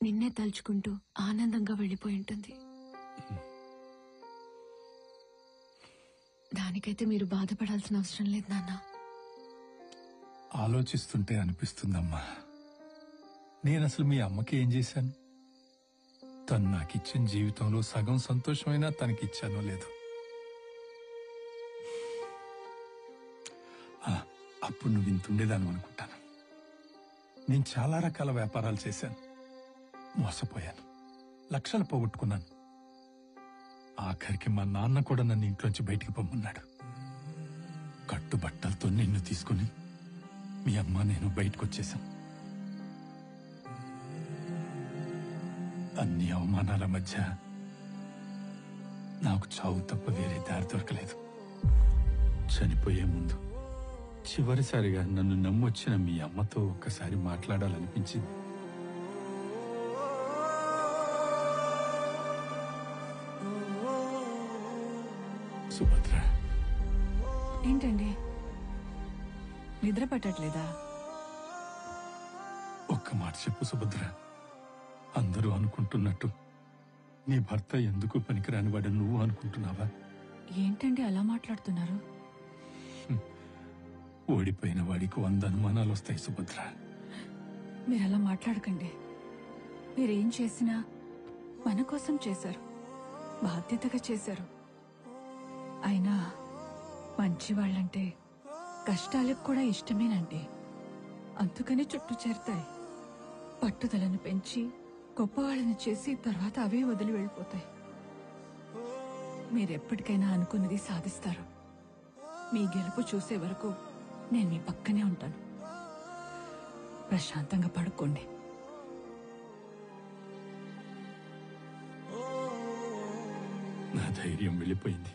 నిన్నే తలుచుకుంటూ ఆనందంగా వెళ్ళిపోయి ఉంటుంది. దానికైతే మీరు బాధపడాల్సిన అవసరం లేదు నాన్న. ఆలోచిస్తుంటే అనిపిస్తుందమ్మా, నేనసలు మీ అమ్మకి ఏం చేశాను? తను నాకిచ్చిన జీవితంలో సగం సంతోషమైనా తనకిచ్చానో లేదు. అప్పుడు నువ్వు ఇంతుండేదాను అనుకుంటాను. నేను చాలా రకాల వ్యాపారాలు చేశాను, మోసపోయాను, లక్షలు పోగొట్టుకున్నాను. ఆఖరికి మా నాన్న కూడా నన్ను ఇంట్లోంచి బయటికి పొమ్మన్నాడు. కట్టుబట్టలతో నిన్ను తీసుకుని మీ అమ్మ నేను బయటకు వచ్చేశాం. అన్ని అవమానాల మధ్య నాకు చావు తప్ప వేరే దారి దొరకలేదు. చనిపోయే ముందు చివరిసారిగా నన్ను నమ్మొచ్చిన మీ అమ్మతో ఒక్కసారి మాట్లాడాలనిపించింది. సుభద్ర, ఏంటండి నిద్ర పట్టట్లేదా? ఒక్క మాట చెప్పు సుభద్ర. అందరూ అనుకుంటున్నట్టు నీ భర్త ఎందుకు పనికిరాని వాడు నువ్వు అనుకుంటున్నావా? ఏంటండి అలా మాట్లాడుతున్నారు? ఓడిపోయిన వాడికి 100 అనుమానాలు వస్తాయి సుభద్ర. మీరు అలా మాట్లాడకండి. మీరేం చేసినా మన కోసం చేశారు, బాధ్యతగా చేశారు. అయినా మంచి వాళ్ళంటే కష్టాలకు కూడా ఇష్టమేనండి. అందుకని చుట్టూ చేరతాయి. పట్టుదలను పెంచి గొప్పవాళ్ళని చేసి తర్వాత అవే వదిలి వెళ్ళిపోతాయి. మీరెప్పటికైనా అనుకున్నది సాధిస్తారు. మీ గెలుపు చూసే వరకు నేను మీ పక్కనే ఉంటాను. ప్రశాంతంగా పడుకోండి. నా ధైర్యం వెళ్ళిపోయింది.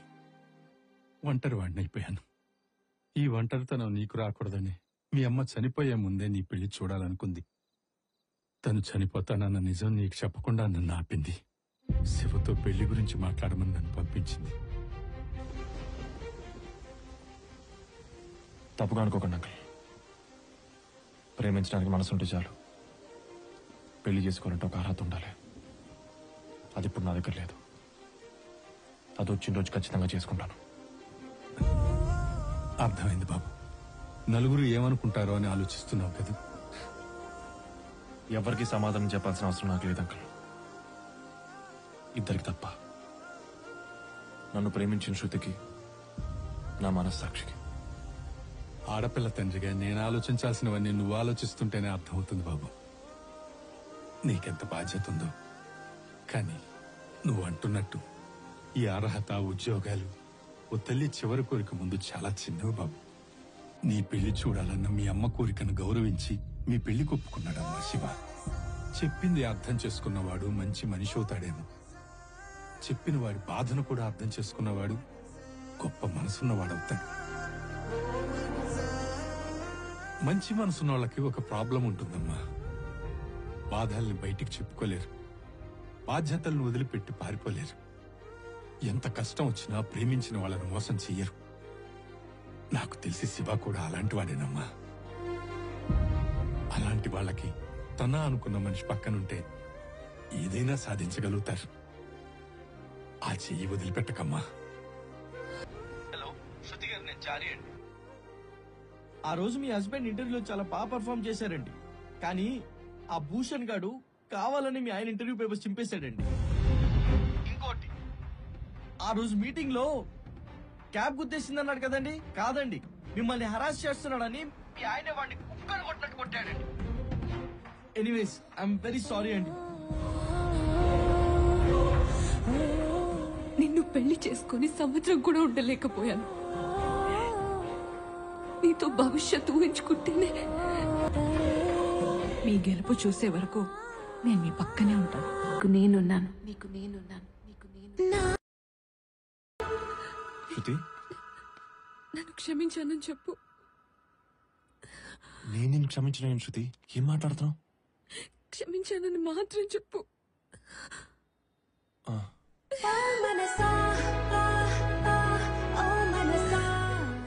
ఒంటరి వాడినైపోయాను. ఈ ఒంటరితనం నీకు రాకూడదని మీ అమ్మ చనిపోయే ముందే నీ పెళ్లి చూడాలనుకుంది. తను చనిపోతానన్న నిజం నీకు చెప్పకుండా నన్ను ఆపింది. శివతో పెళ్లి గురించి మాట్లాడమని నన్ను పంపించింది. తప్పుగా అనుకోకండి అంకుల్. ప్రేమించడానికి మనసుంటే చాలు. పెళ్లి చేసుకోవాలంటే ఒక అర్హత ఉండాలి. అది ఇప్పుడు నా దగ్గర లేదు. అది వచ్చిన రోజు ఖచ్చితంగా చేసుకుంటాను. అర్థమైంది బాబు. నలుగురు ఏమనుకుంటారో అని ఆలోచిస్తున్నావు కదా. ఎవరికి సమాధానం చెప్పాల్సిన అవసరం నాకు లేదు అంకుల్. ఇద్దరికి తప్ప. నన్ను ప్రేమించిన శృతికి, నా మనస్సాక్షికి. ఆడపిల్ల తండ్రిగా నేను ఆలోచించాల్సినవన్నీ నువ్వు ఆలోచిస్తుంటేనే అర్థమవుతుంది బాబు. నీకెంత బాధ్యత ఉందో. కానీ నువ్వు అంటున్నట్టు ఈ అర్హత, ఉద్యోగాలు ఓ తల్లి చివరి కోరిక ముందు చాలా చిన్నవి బాబు. నీ పెళ్లి చూడాలన్న మీ అమ్మ కోరికను గౌరవించి మీ పెళ్లి కొప్పుకున్నాడమ్మా శివ. చెప్పింది అర్థం చేసుకున్నవాడు మంచి మనిషి అవుతాడేమో. చెప్పిన వాడి బాధను కూడా అర్థం చేసుకున్నవాడు గొప్ప మనసున్నవాడవుతాడు. మంచి మనసున్న వాళ్ళకి ఒక ప్రాబ్లం ఉంటుందమ్మా. బాధల్ని బయటికి చెప్పుకోలేరు. బాధ్యతలను వదిలిపెట్టి పారిపోలేరు. ఎంత కష్టం వచ్చినా ప్రేమించిన వాళ్ళను మోసం చెయ్యరు. నాకు తెలిసి శివ కూడా అలాంటి వాడేనమ్మా. అలాంటి వాళ్ళకి తన అనుకున్న మనిషి పక్కనుంటే ఏదైనా సాధించగలుగుతారు. ఆ చెయ్యి వదిలిపెట్టకమ్మా. హలో శృతి గారు, నేను చారి అండి. ఆ రోజు మీ హస్బెండ్ ఇంటర్వ్యూలో చాలా బాగా పర్ఫామ్ చేశారండి. కానీ ఆ భూషణ్ గాడు కావాలని మీ ఆయన ఇంటర్వ్యూ పేపర్స్ చింపేశాడండి. ఇంకోటి, ఆ రోజు మీటింగ్ లో క్యాబ్ గుద్దేసిందన్నాడు కదండి. కాదండి, మిమ్మల్ని హరాస్ చేస్తున్నాడని మీ ఆయన వాడిని కుక్కను కొట్టినట్టు కొట్టాడండి. ఎనీవేస్, ఐఎమ్ వెరీ సారీ అండి. నిన్ను పెళ్లి చేసుకుని సంవత్సరం కూడా ఉండలేకపోయాను. నీతో భవిష్యత్తు ఊహించుకుంటేనే. మీ గెలుపు చూసే వరకు నేను మీ పక్కనే ఉంటాను. నేనున్నాను. శృతి, నన్ను క్షమించానని చెప్పు. నేను నిన్ను క్షమించిన శృతి. ఏం మాట్లాడుతున్నావు? క్షమించానని మాత్రం చెప్పు.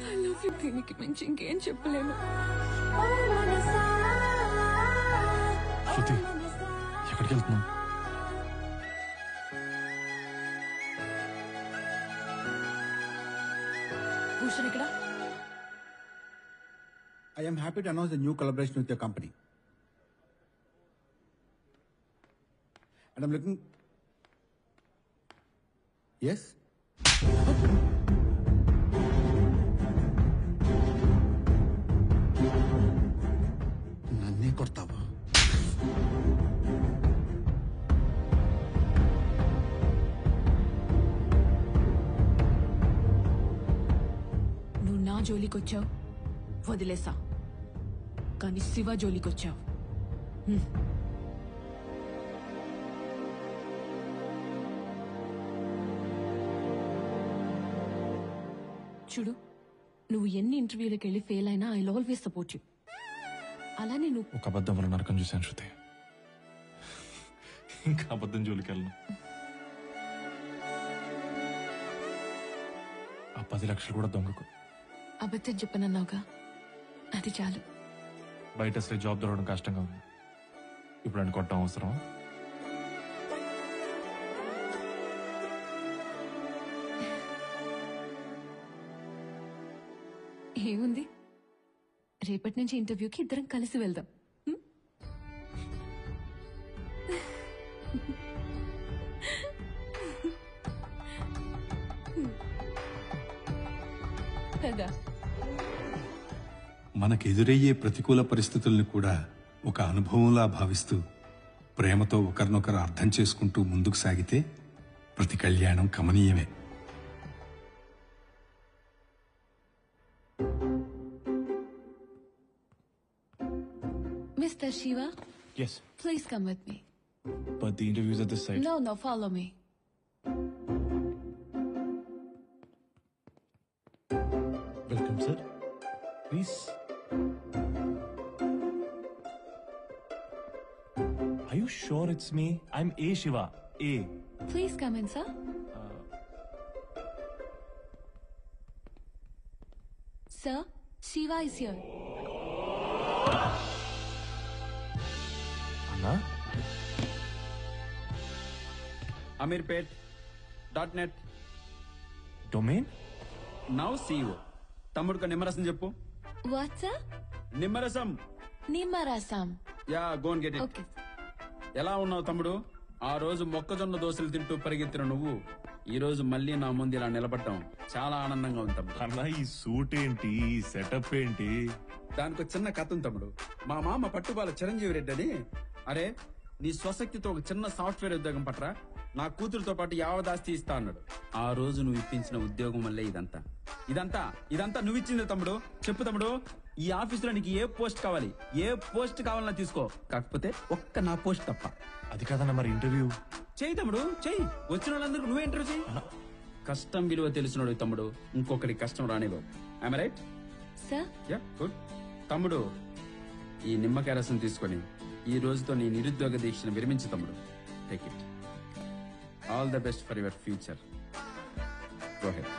I love you. దీనికి మించి ఇంకేం చెప్పలేను. శృతి, ఎక్కడికి వెళ్తున్నావు? భూషణ్ ఇక్కడ. I am happy to announce a new collaboration with your company. And I'm looking... Yes? నన్నే కొడతావా? నువ్వు నా జోలికొచ్చావు, వదిలేసా. కానీ శివ జోలికొచ్చావు. చూడు, నువ్వు ఎన్ని ఇంటర్వ్యూలకు వెళ్ళి ఫెయిల్ అయినా ఐ ఆల్వేస్ సపోర్ట్ యూ. అలానే నువ్వు ఒక అబద్ధం వల్ల నరకం చూశాను శృతి. ఇంకా అబద్ధం జోలికి వెళ్ళను. ఆ 10 లక్షలు కూడా దొంగకు. అబద్ధం చెప్పనన్నావుగా, అది చాలు. బయట అసలే జాబ్ దొరకడం కష్టంగా ఉంది. ఇప్పుడు అని కొట్టడం అవసరం? ఏముంది, రేపటి నుంచి ఇంటర్వ్యూకి ఇద్దరం కలిసి వెళ్దాం. కదా. మనకెదురయ్యే ప్రతికూల పరిస్థితుల్ని కూడా ఒక అనుభవంలా భావిస్తూ ప్రేమతో ఒకరినొకరు అర్థం చేసుకుంటూ ముందుకు సాగితే ప్రతి కళ్యాణం కమనీయమే. Mr. Shiva, Yes, please come with me. but the interview's at this side. No, follow me. Welcome, sir. Please. Are you sure it's me? I'm A. Shiva. A. Please come in, sir. Sir, Shiva is here. Anna? amirpet.net Domain? Now CEO తమ్ముడుకు నిమ్మరసం చెప్పు. What, sir? నిమ్మరసం. Nimarasam. Yeah gonna get it. Okay. ఎలా ఉన్నావు తమ్ముడు? ఆ రోజు మొక్కజొన్న దోశలు తింటూ పరిగెత్తిన నువ్వు ఈ రోజు మళ్ళీ నా ముందు ఇలా నిలబడటం చాలా ఆనందంగా ఉంది తమ్ముడు. అన్న ఈ సూట్ ఏంటి, సెటప్ ఏంటి? దానికి ఒక చిన్న కథ ఉంది తమ్ముడు. మా మామ పట్టుబాల చిరంజీవి రెడ్డి అని, అరే నీ స్వశక్తితో ఒక చిన్న సాఫ్ట్వేర్ ఉద్యోగం పట్రా, నా కూతురుతో పాటు యావదాస్తి ఇస్తా అన్నాడు. ఆ రోజు నువ్వు ఇప్పించిన ఉద్యోగం వల్లే ఇదంతా ఇదంతా ఇదంతా నువ్వు ఇచ్చింది తమ్ముడు. చెప్పు తమ్ముడు, ఈ ఆఫీసులో నీకు ఏ పోస్ట్ కావాలి, ఏ పోస్ట్ కావాలన్నా తీసుకో, కాకపోతే ఒక్క నా పోస్ట్ తప్ప. అది కాదన్న మరి ఇంటర్వ్యూ చెయ్యి తమ్ముడు, చెయ్యి. వచ్చిన వాళ్ళందరికీ నువ్వే ఇంటర్వ్యూ చెయ్యి. కష్టం విలువ తెలిసినోడు తమ్ముడు, ఇంకొకటి కష్టం రానివ్వవు. I'm right? Sir? Yeah good. తమ్ముడు, ఈ నిమ్మకాయ రసం తీసుకొని ఈ రోజుతో నీ నిరుద్యోగ దీక్షను విరమించు తమ్ముడు. Take it. All the best for your future. Go head.